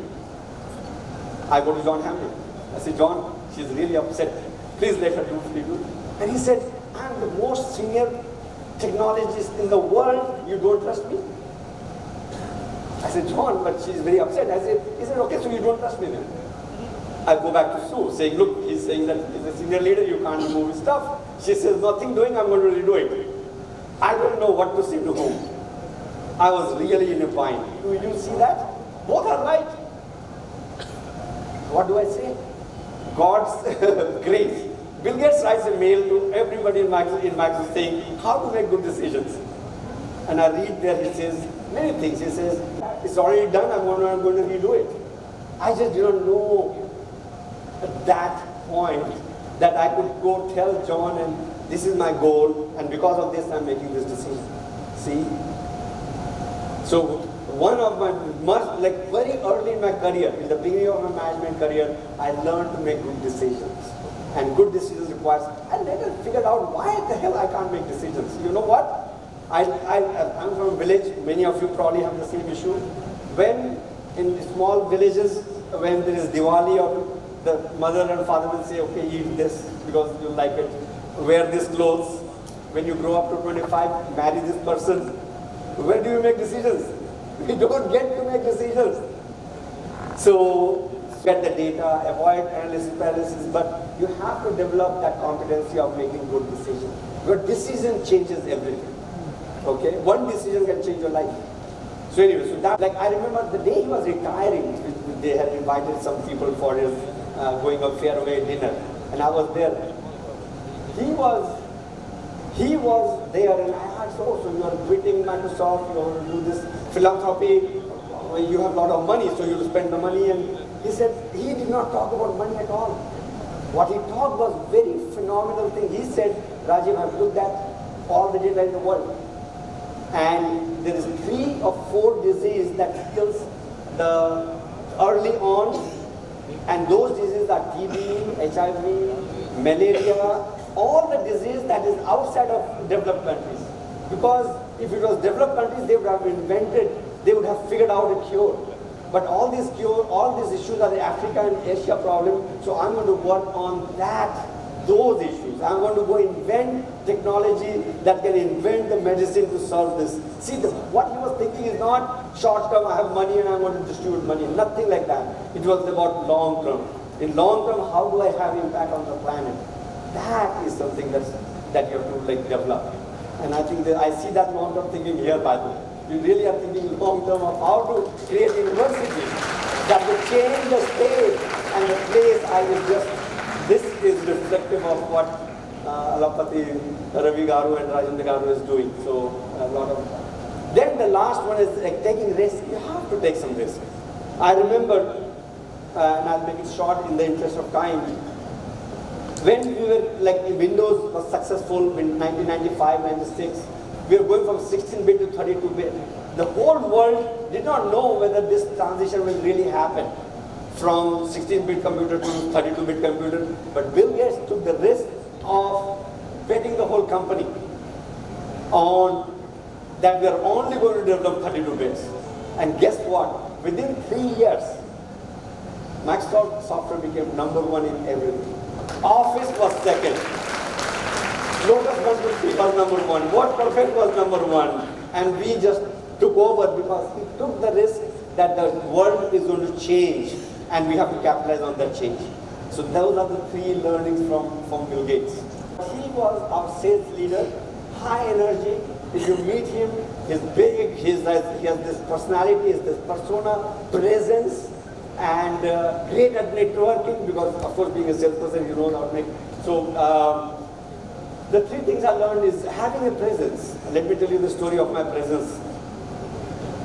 I go to John Hamlin. I said, John, she's really upset. Please let her do it. And he said, I'm the most senior technologist in the world. You don't trust me? I said, John, but she's very upset. He said, okay, so you don't trust me then. I go back to Sue, saying, look, he's saying that he's a senior leader, you can't remove his stuff. She says, nothing doing, I'm going to redo it. I don't know what to say to whom. I was really in a bind. Do you see that? Both are right. What do I say? God's grace. Bill Gates writes a mail to everybody in Microsoft saying how to make good decisions. And I read there, he says many things. He says, it's already done, I'm going to redo it. I just didn't know at that point that I could go tell John, and this is my goal, and because of this I'm making this decision. See? So one of my, very early in my career, in the beginning of my management career, I learned to make good decisions. And good decisions requires, I later figured out why the hell I can't make decisions. You know what? I'm from a village, many of you probably have the same issue. When in small villages, when there is Diwali, or the mother and father will say, okay, eat this because you like it, wear this clothes. when you grow up to 25, marry this person, where do you make decisions? We don't get to make decisions. So, get the data, avoid analysis paralysis, but you have to develop that competency of making good decisions. Your decision changes everything. Okay? One decision can change your life. So anyway, so that, like I remember the day he was retiring, they had invited some people for his going a fairway dinner, and I was there. He was there, and I asked, oh, so you are quitting Microsoft, you want to do this philanthropy, you have a lot of money, so you spend the money. And he said he did not talk about money at all. What he talked was very phenomenal thing. He said, Rajiv, I've looked at all the data in the world, and there is 3 or 4 diseases that kills the early on, and those diseases are TB, HIV, malaria, all the disease that is outside of developed countries. Because if it was developed countries, they would have invented, they would have figured out a cure. But all these issues are the Africa and Asia problem, so I'm going to work on those issues. I'm going to go invent technology that can invent the medicine to solve this. See, what he was thinking is not short term, I have money and I'm going to distribute money, nothing like that. It was about long term. In long term, how do I have impact on the planet? That is something that you have to develop. And I think that I see that long term thinking here, by the way. You really are thinking long term of how to create universities that will change the state and the place. This is reflective of what Alapati, Ravi Garu and Rajendra Garu is doing. So a lot of. Then the last one is taking risk. You have to take some risk. I remember, and I'll make it short in the interest of time. When we were Windows was successful in 1995, 96. We were going from 16-bit to 32-bit. The whole world did not know whether this transition will really happen from 16-bit computer to 32-bit computer. But Bill Gates took the risk of betting the whole company on that we are only going to develop 32 bits. And guess what? Within 3 years, Microsoft software became #1 in everything. Office was second. Lotus 150 was #1. WordPerfect was #1. And we just took over because he took the risk that the world is going to change and we have to capitalize on that change. So those are the 3 learnings from Bill Gates. He was our sales leader, high energy. If you meet him, he's big, he has this personality, this persona, presence, and great at networking because, of course, being a salesperson, you know how to make. So the 3 things I learned is having a presence. Let me tell you the story of my presence.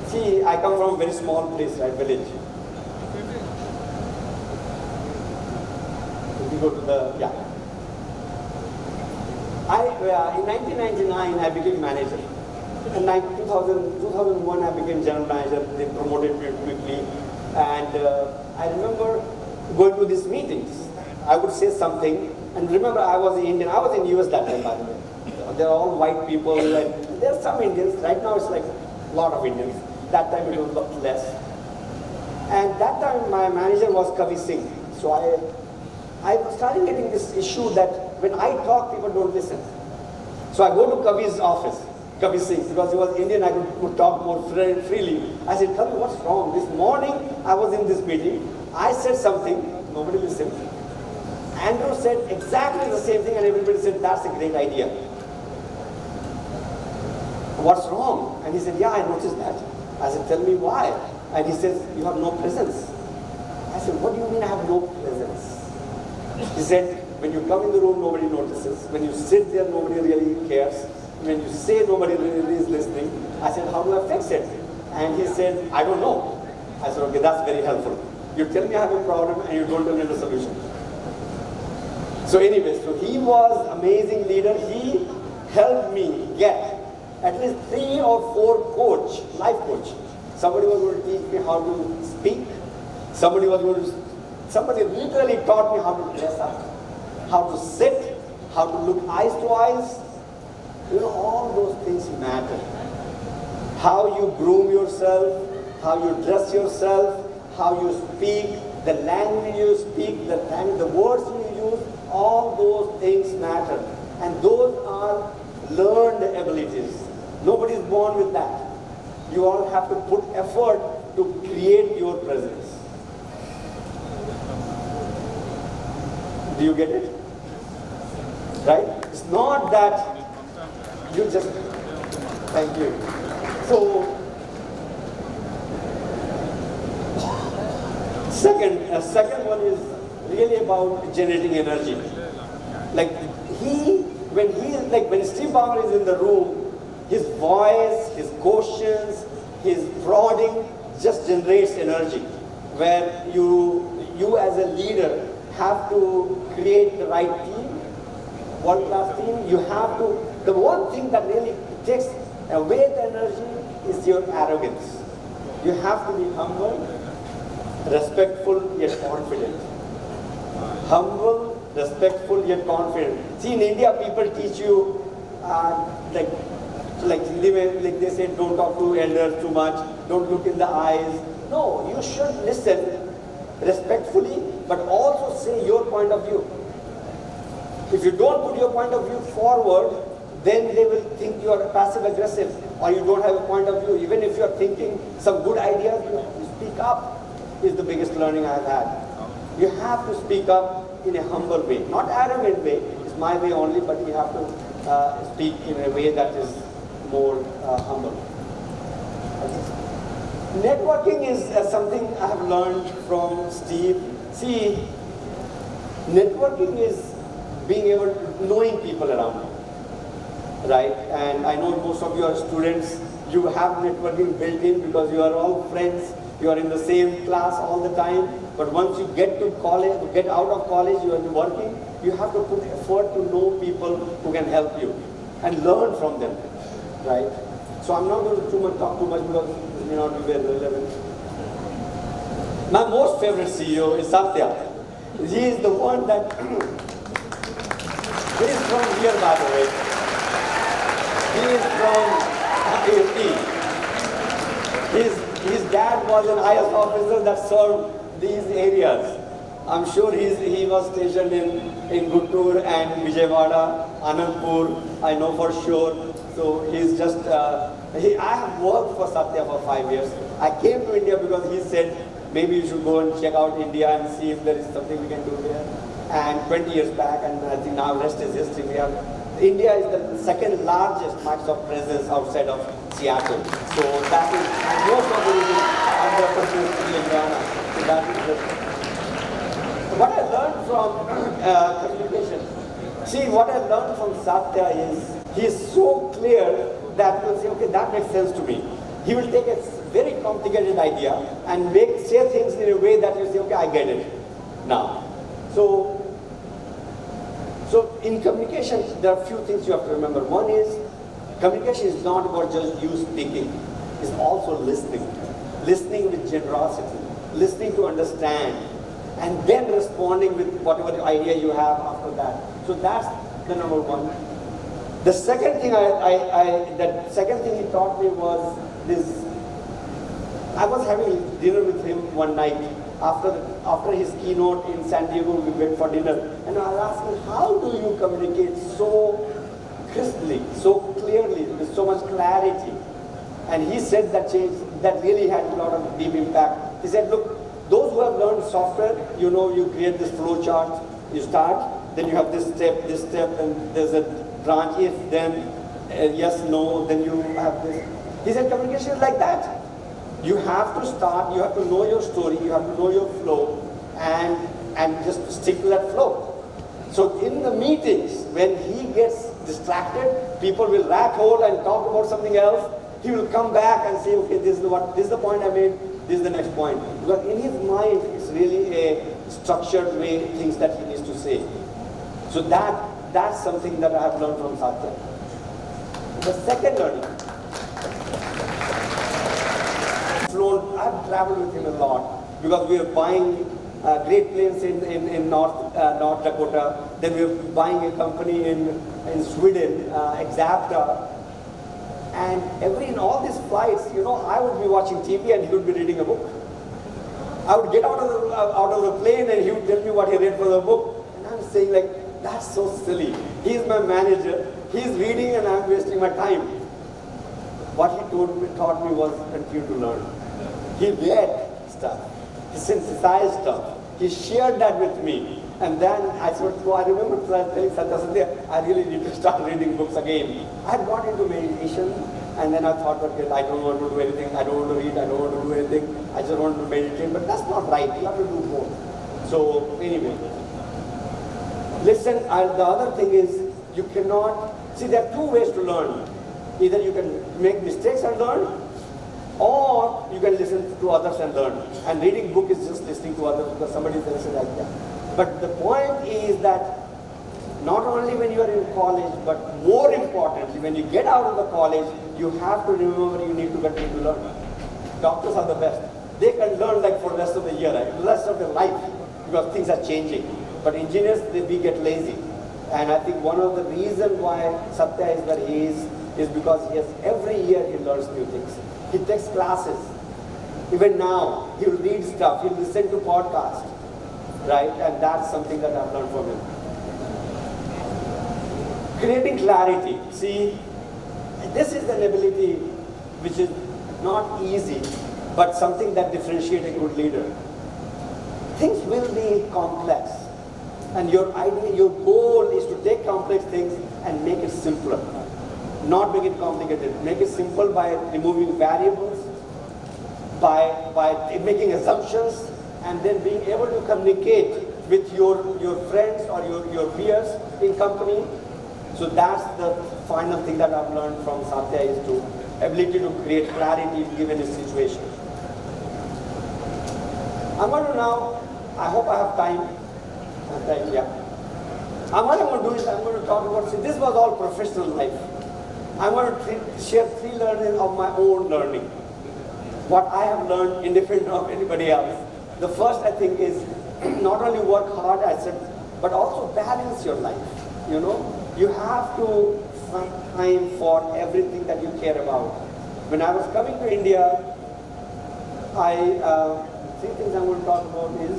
See, I come from a very small place, right, village. If you go to the, in 1999, I became manager. In 2001, I became general manager. They promoted me quickly. And I remember going to these meetings. I would say something. And remember, I was Indian. I was in US that time, by the way. They're all white people. And there are some Indians. Right now, it's like a lot of Indians. That time, it was a lot less. And that time, my manager was Kavi Singh. So I started getting this issue that when I talk, people don't listen. So I go to Kavi's office, Kavi Singh, because he was Indian, I could talk more freely. I said, Kavi, what's wrong? This morning, I was in this meeting, I said something, nobody listened. Andrew said exactly the same thing, and everybody said, that's a great idea. What's wrong? And he said, yeah, I noticed that. I said, tell me why? And he says, you have no presence. I said, what do you mean I have no presence? He said, when you come in the room, nobody notices. When you sit there, nobody really cares. When you say nobody really is listening, I said, how do I fix it? And he said, I don't know. I said, okay, that's very helpful. You tell me I have a problem and you don't tell me the solution. So anyway, so he was amazing leader. He helped me get at least 3 or 4 life coach. Somebody was going to teach me how to speak. Somebody literally taught me how to dress up, how to sit, how to look eyes to eyes. You know, all those things matter. How you groom yourself, how you dress yourself, how you speak, the language you speak, the words you use, all those things matter. And those are learned abilities. Nobody is born with that. You all have to put effort to create your presence. Do you get it? Right? It's not that you just, thank you. So, second one is really about generating energy. Like when Steve Ballmer is in the room, his voice, his questions, his prodding just generates energy. Where you as a leader have to create the right team, world-class team. You have to, the one thing that really takes away the energy is your arrogance. You have to be humble, respectful yet confident. Humble, respectful yet confident. See, in India, people teach you like they say, don't talk to elders too much, don't look in the eyes. No, you should listen respectfully, but also say your point of view. If you don't put your point of view forward, then they will think you are passive-aggressive or you don't have a point of view. Even if you are thinking some good ideas, you have to speak up, is the biggest learning I've had. You have to speak up in a humble way, not arrogant way. It's my way only, but you have to speak in a way that is more humble. Networking is something I have learned from Steve. See, networking is being able to knowing people around you, right? And I know most of you are students. You have networking built in because you are all friends. You are in the same class all the time. But once you get to college, get out of college, you are working. You have to put effort to know people who can help you and learn from them, right? So I'm not going to talk too much because it may not be very relevant. My most favorite CEO is Satya. He is the one that he is from here, by the way. He is from AFT. His dad was an IS officer that served these areas. I'm sure he was stationed in Guttur and Vijayawada, Anandpur, I know for sure. So he's just, I have worked for Satya for 5 years. I came to India because he said, maybe you should go and check out India and see if there is something we can do there. And 20 years back, and I think now rest is history. India is the second largest Microsoft presence outside of Seattle. So that is, and most of it is under in Ghana. So that is what I learned from communication. See, what I learned from Satya is, he is so clear that you will say, okay, that makes sense to me. He will take a very complicated idea and say things in a way that you say, okay, I get it now. So in communication, there are a few things you have to remember. One is, communication is not about just you speaking. It's also listening. Listening with generosity. Listening to understand. And then responding with whatever idea you have after that. So that's the number one. The second thing he taught me was this. I was having dinner with him one night. After his keynote in San Diego, we went for dinner. And I was asking, how do you communicate so crisply, so clearly, with so much clarity? And he said that really had a lot of deep impact. He said, look, those who have learned software, you know, you create this flow chart, you start, then you have this step, and there's a branch, if, then, yes, no, then you have this. He said, communication is like that. You have to start, you have to know your story, you have to know your flow, and just stick to that flow. So in the meetings, when he gets distracted, people will rat hole and talk about something else. He will come back and say, okay, this is the point I made, this is the next point. Because in his mind, it's really a structured way, things that he needs to say. So that's something that I have learned from Satya. The second learning, I've traveled with him a lot because we are buying great planes in North Dakota. Then we are buying a company in Sweden, Exapta. And in all these flights, you know, I would be watching TV and he would be reading a book. I would get out of the plane and he would tell me what he read for the book. And I'm saying, like, that's so silly. He's my manager. He's reading and I'm wasting my time. What he taught me was continue to learn. He read stuff. He synthesized stuff. He shared that with me. And then I said, oh, I remember telling Satya, I really need to start reading books again. I got into meditation, and then I thought, okay, I don't want to do anything, I don't want to read, I don't want to do anything, I just want to meditate, but that's not right, you have to do both. So anyway, listen, the other thing is, you cannot, see there are two ways to learn. Either you can make mistakes and learn, or you can listen to others and learn. And reading book is just listening to others because somebody else is like that. But the point is that not only when you are in college, but more importantly, when you get out of the college, you have to remember you need to continue to learn. Doctors are the best. They can learn like for the rest of the year, right? The rest of their life, because things are changing. But engineers, we get lazy. And I think one of the reasons why Satya is where he is because every year he learns new things. He takes classes. Even now, he'll read stuff, he'll listen to podcasts, right? And that's something that I've learned from him. Creating clarity. See, this is an ability which is not easy, but something that differentiates a good leader. Things will be complex. And your idea, your goal is to take complex things and make it simpler. Not make it complicated. Make it simple by removing variables, by making assumptions, and then being able to communicate with your friends or your peers in company. So that's the final thing that I've learned from Satya is to ability to create clarity given a situation. I'm going to now, I hope I have time. Yeah. What I'm going to do is I'm going to talk about, see, this was all professional life. I'm going to share 3 learnings of my own learning. What I have learned independent of anybody else. The first, I think, is not only work hard, I said, but also balance your life. You know, you have to find time for everything that you care about. When I was coming to India, 3 things I'm going to talk about is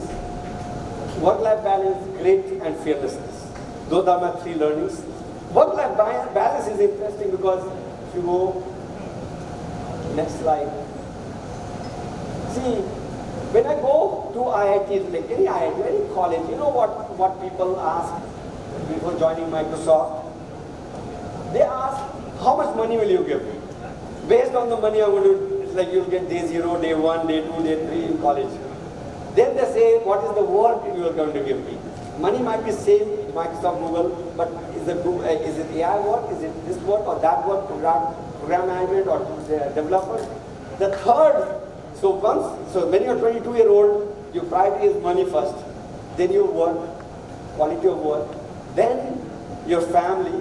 work-life balance, grit, and fearlessness. Those are my 3 learnings. Work-life balance is interesting because if you go, next slide. See, when I go to IIT, like any IIT, any college, you know what people ask before joining Microsoft? They ask, how much money will you give me? Based on the money I'm going to, it's like you'll get day 0, day 1, day 2, day 3 in college. Then they say, what is the work you are going to give me? Money might be same, Microsoft, Google, but is it AI work, is it this work or that work, program management or developers? The third, so when you're 22-year-old, your priority is money first, then your work, quality of work, then your family,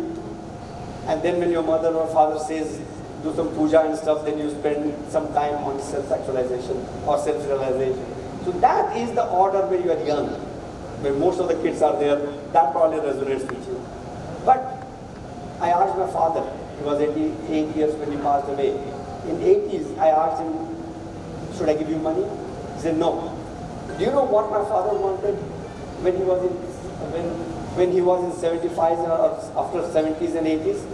and then when your mother or father says, do some puja and stuff, then you spend some time on self-actualization or self-realization. So that is the order when you are young, when most of the kids are there, that probably resonates with you. But I asked my father, he was 88 years when he passed away. In 80s, I asked him, should I give you money? He said, no. Do you know what my father wanted when he was in 75 or after 70s and 80s?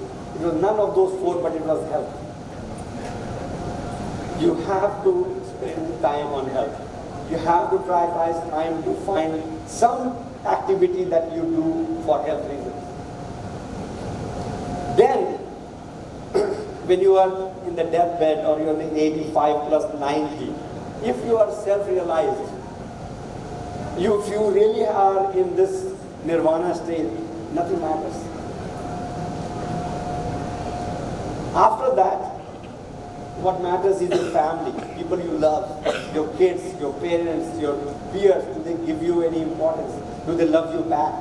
It was none of those 4, but it was health. You have to spend time on health. You have to prioritize time to find some activity that you do for health reasons. Then, when you are in the deathbed or you're in 85 plus 90, if you are self-realized, if you really are in this nirvana state, nothing matters. After that, what matters is your family, people you love, your kids, your parents, your peers. Do they give you any importance? Do they love you back?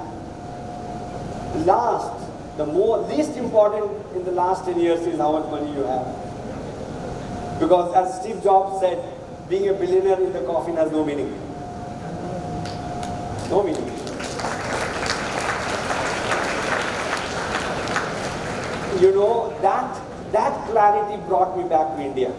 Last, least important in the last 10 years is how much money you have. Because as Steve Jobs said, being a billionaire in the coffin has no meaning. No meaning. You know, that clarity brought me back to India.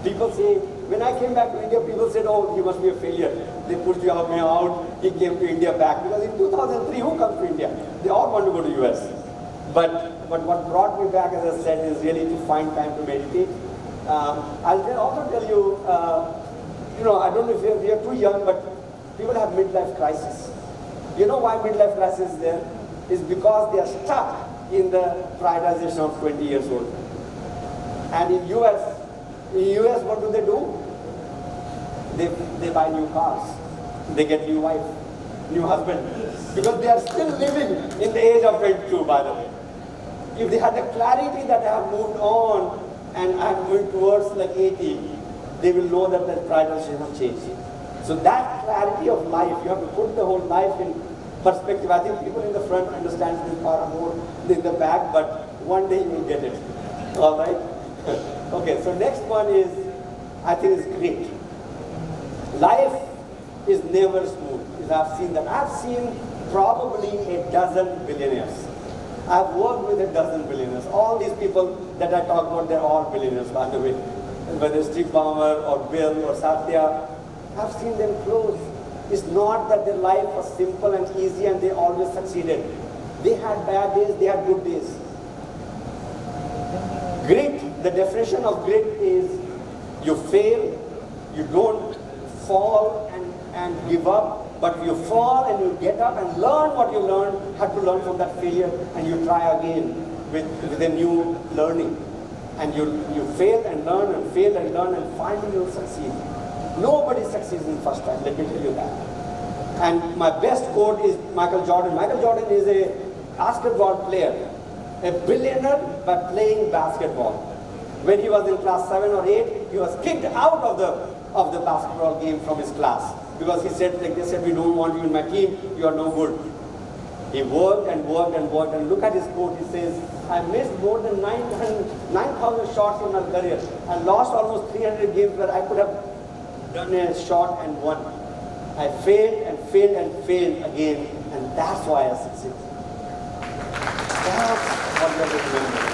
People say, when I came back to India, people said, oh, he must be a failure. They pushed me out, he came to India back. Because in 2003, who comes to India? They all want to go to US. But but what brought me back, as I said, is really to find time to meditate. I'll also tell you, I don't know if we are too young, but people have midlife crisis. You know why midlife crisis is there? It's because they are stuck in the prioritization of 20 years old. And in US, what do? They buy new cars. They get new wife, new husband. Because they are still living in the age of 22, by the way. If they had the clarity that I have moved on and I'm going towards like 80, they will know that the prioritization has changed. So that clarity of life, you have to put the whole life in perspective. I think people in the front understand this far more than the back, but one day you will get it. All right? Okay, so next one is, I think is great. Life is never smooth. I've seen that. I've seen probably a dozen billionaires. I've worked with a dozen billionaires. All these people that I talk about, they're all billionaires, by the way. Whether it's Steve Ballmer or Bill or Satya, I've seen them close. It's not that their life was simple and easy and they always succeeded. They had bad days, they had good days. Grit, the definition of grit is you fail, you don't fall and give up, but you fall and you get up and learn what you learned, had to learn from that failure, and you try again with a new learning. And you fail and learn and fail and learn and finally you'll succeed. Nobody succeeds in first time, let me tell you that. And my best quote is Michael Jordan. Michael Jordan is a basketball player, a billionaire by playing basketball. When he was in class 7 or 8, he was kicked out of the basketball game from his class. Because he said, like they said, we don't want you in my team, you are no good. He worked and worked and worked, and look at his quote, he says, I missed more than 9,000 shots in my career. I lost almost 300 games where I could have done a shot and won. I failed and failed and failed again, and that's why I succeeded. That's what we have to remember.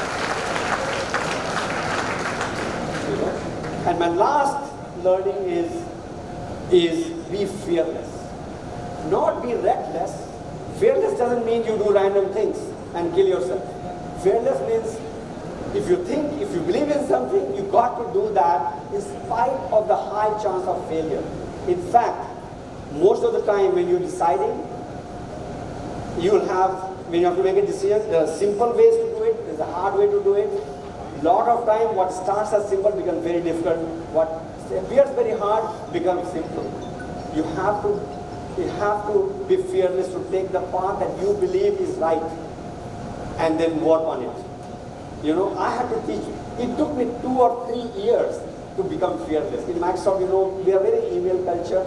And my last learning is be fearless. Not be reckless. Fearless doesn't mean you do random things and kill yourself. Fearless means if you believe in something, you got to do that in spite of the high chance of failure. In fact, most of the time when you're deciding, when you have to make a decision, there are simple ways to do it, there's a hard way to do it. A lot of time what starts as simple becomes very difficult. What appears very hard becomes simple. You have to be fearless to take the path that you believe is right and then work on it. I had to teach. It took me 2 or 3 years to become fearless. In Microsoft, we are very email culture.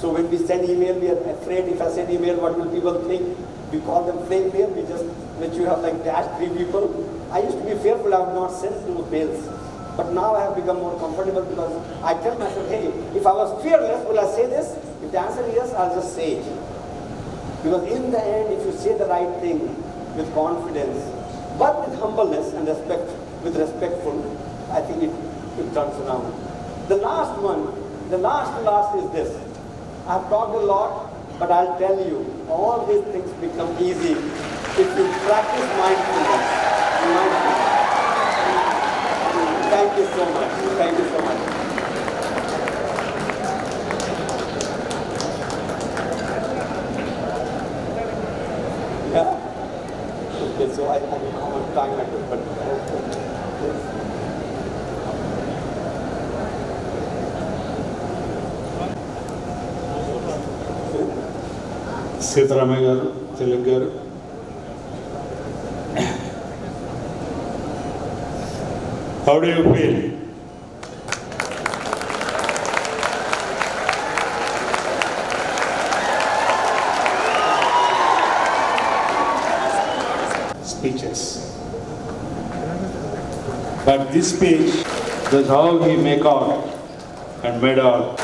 So when we send email, we are afraid if I send email, what will people think? We call them fake mail. We just let you have like dash 3 people. I used to be fearful. I would not send those mails. But now I have become more comfortable because I tell myself, hey, if I was fearless, will I say this? If the answer is yes, I'll just say it. Because in the end, if you say the right thing with confidence, but with humbleness and respect, respectful, I think it turns around. The last one, the last is this. I've talked a lot, but I'll tell you, all these things become easy if you practice mindfulness. Thank you so much. Thank you so much. Yeah? Okay, so I don't know how much time I took, but Sitaramaya garu, Tilak garu. How do you feel? Speeches. But this speech, that's how we make out and made out.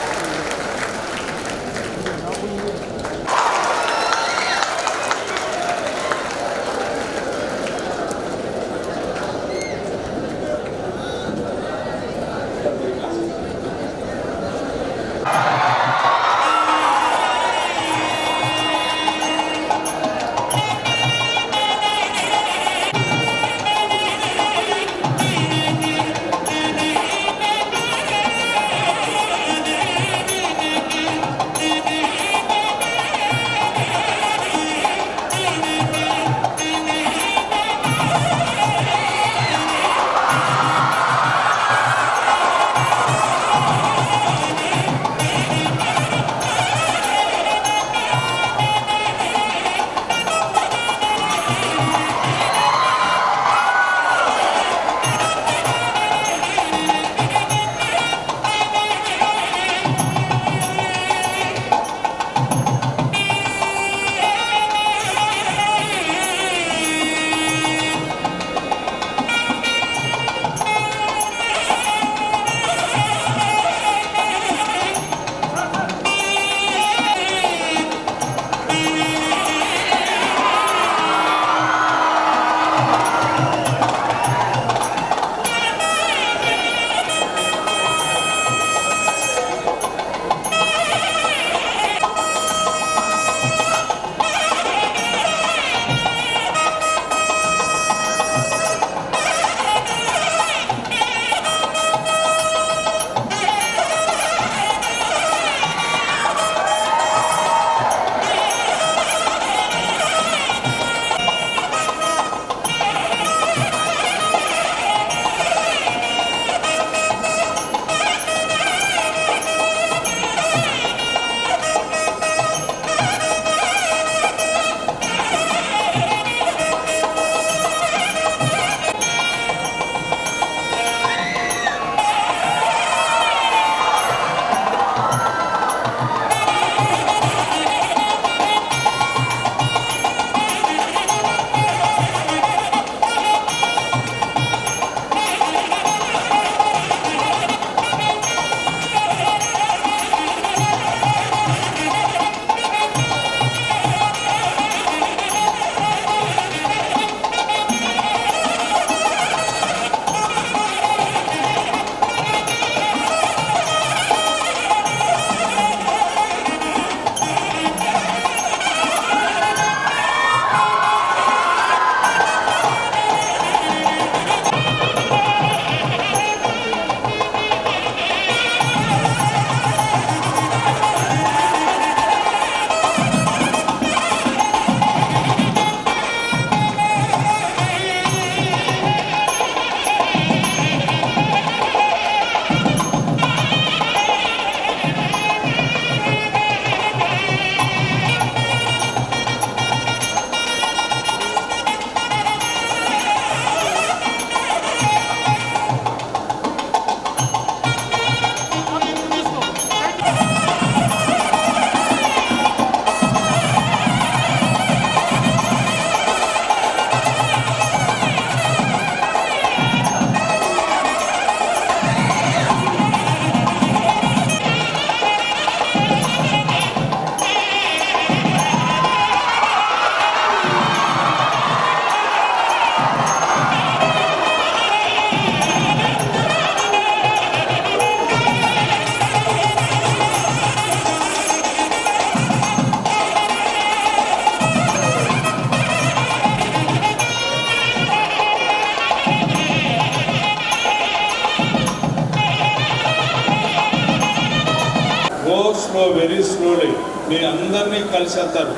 Very slowly మీ అందరినీ కలిసి వెళ్తారు.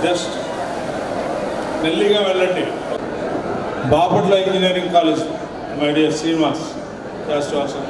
Just మెల్లిగా వెళ్ళండి. Bapatla engineering college, my dear Srinivas, just అవసరం.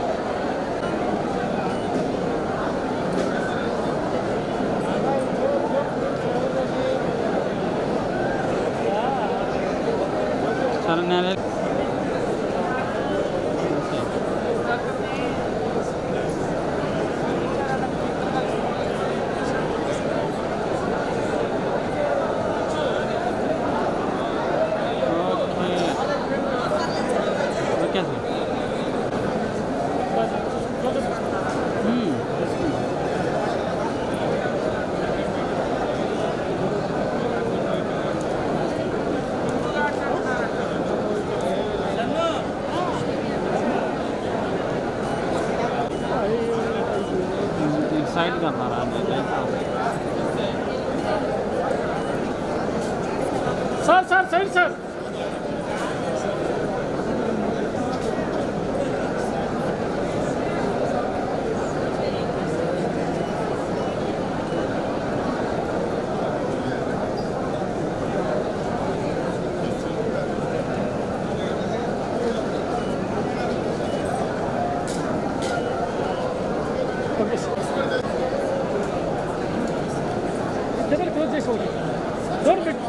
Side करना रहा sir sir side sir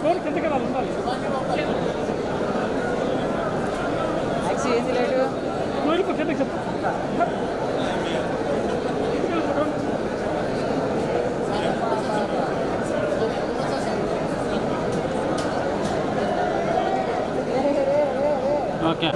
door కిందకి రాలి ఉండాలి. వెళ్ళిపో కిందకి చెప్పు. Okay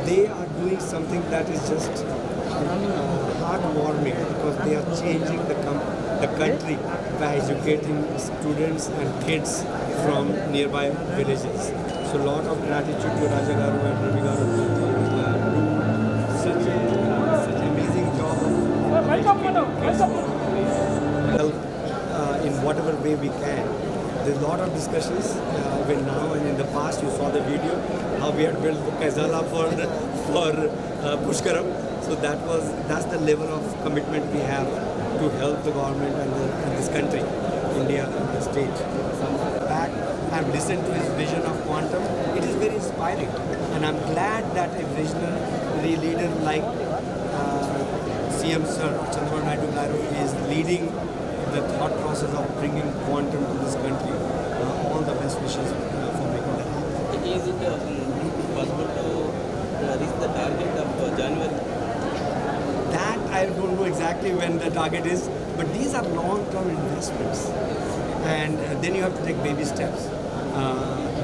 they are doing something that is just heartwarming because they are changing the country by educating students and kids from nearby villages. So a lot of gratitude to Raja Garu and Ravi Garu do such amazing job of in whatever way we can. There's a lot of discussions when now and in the past you saw the video how we had built Kaizala for Pushkaram. So that's the level of commitment we have to help the government and this country, India and the state. Back, I've listened to his vision of quantum. It is very inspiring, and I'm glad that a visionary leader like CM Sir Chandrababu Naidu Garu is leading the thought process of bringing quantum to this country. All the best wishes for making that happen. Is it possible to reach the target of January? That I don't know exactly when the target is, but these are long-term investments, and then you have to take baby steps.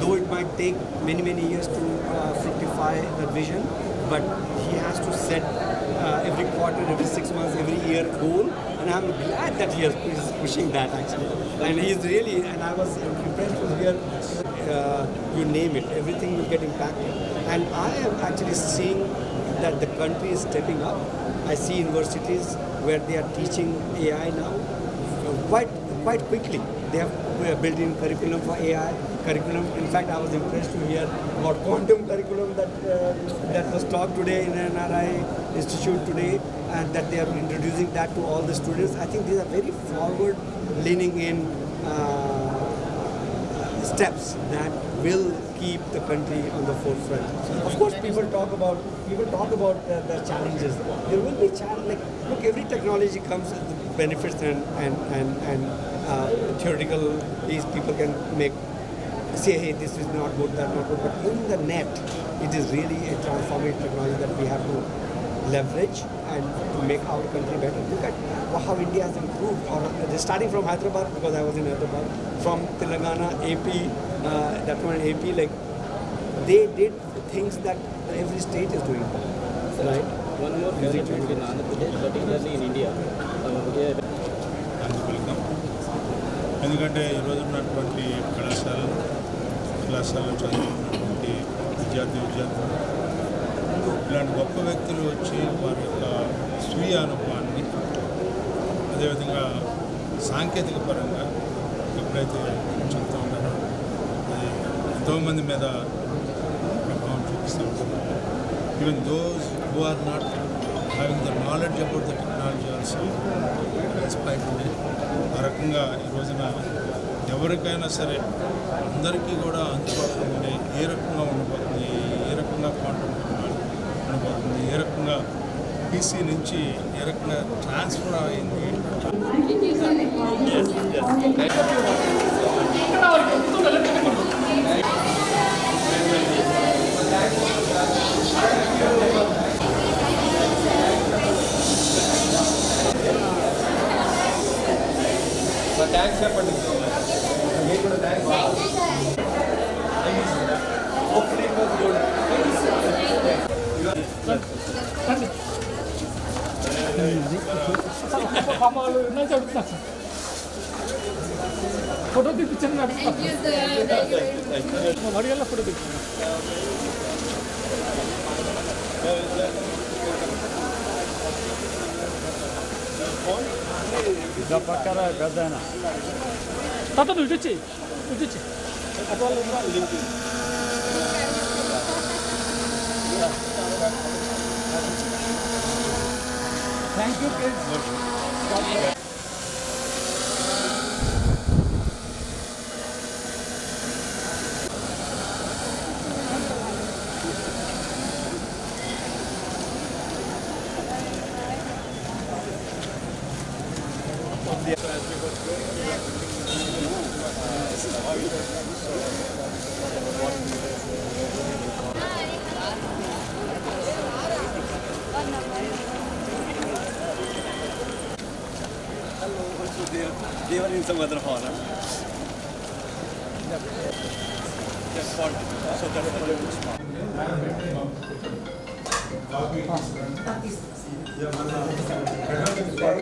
Though it might take many years to fructify the vision, but he has to set every quarter, every 6 months, every year goal. And I'm glad that he is pushing that actually. And he's really, and I was impressed to hear, you name it, everything will get impacted. And I am actually seeing that the country is stepping up. I see universities where they are teaching AI now quite quickly. They have built in curriculum for AI curriculum. In fact, I was impressed to hear about quantum curriculum that was taught today in NRIIT Institute today, and that they are introducing that to all the students. I think these are very forward-leaning in steps that will keep the country on the forefront. Of course, people talk about the challenges. There will be challenges. Like, look, every technology comes with benefits and theoretical. These people can make say, hey, this is not good, that's not good. But in the net, it is really a transformative technology that we have to leverage and to make our country better. Look at how India has improved. Or starting from Hyderabad, because I was in Hyderabad, from Telangana, AP, that one AP, like they did things that every state is doing. Right? One more development in Andhra Pradesh, particularly in India. ఎందుకంటే ఈరోజు ఉన్నటువంటి కళాశాలలో చదువుతున్నటువంటి విద్యార్థులు ఇలాంటి గొప్ప వ్యక్తులు వచ్చి వారి యొక్క స్వీయ అనుభవాన్ని అదేవిధంగా సాంకేతిక పరంగా ఎప్పుడైతే చెప్తూ ఉన్నారో అది ఎంతోమంది మీద ప్రభావం చూపిస్తూ ఉంటుంది. Even those who are not having the knowledge about the technology also inspired ఉంది. ఆ రకంగా ఈ రోజున ఎవరికైనా సరే అందరికీ కూడా అందుబాటులో ఉండే ఏ రకంగా ఉండబోతుంది, ఏ రకంగా క్వాంటమ్ టెక్నాలజీ ఉండబోతుంది, ఏ రకంగా పీసీ నుంచి ఏ రకంగా ట్రాన్స్ఫర్ అయింది. థ్యాంక్స్ చెప్పండి. మీకు కూడా థ్యాంక్స్. ఫోటో తీపించండి. అడిగల ఫోటో తీపించండి. పక్కన పెద్ద తాత నువ్వు ఇటు వచ్చి thank you. They were in some other hall. Huh? So that's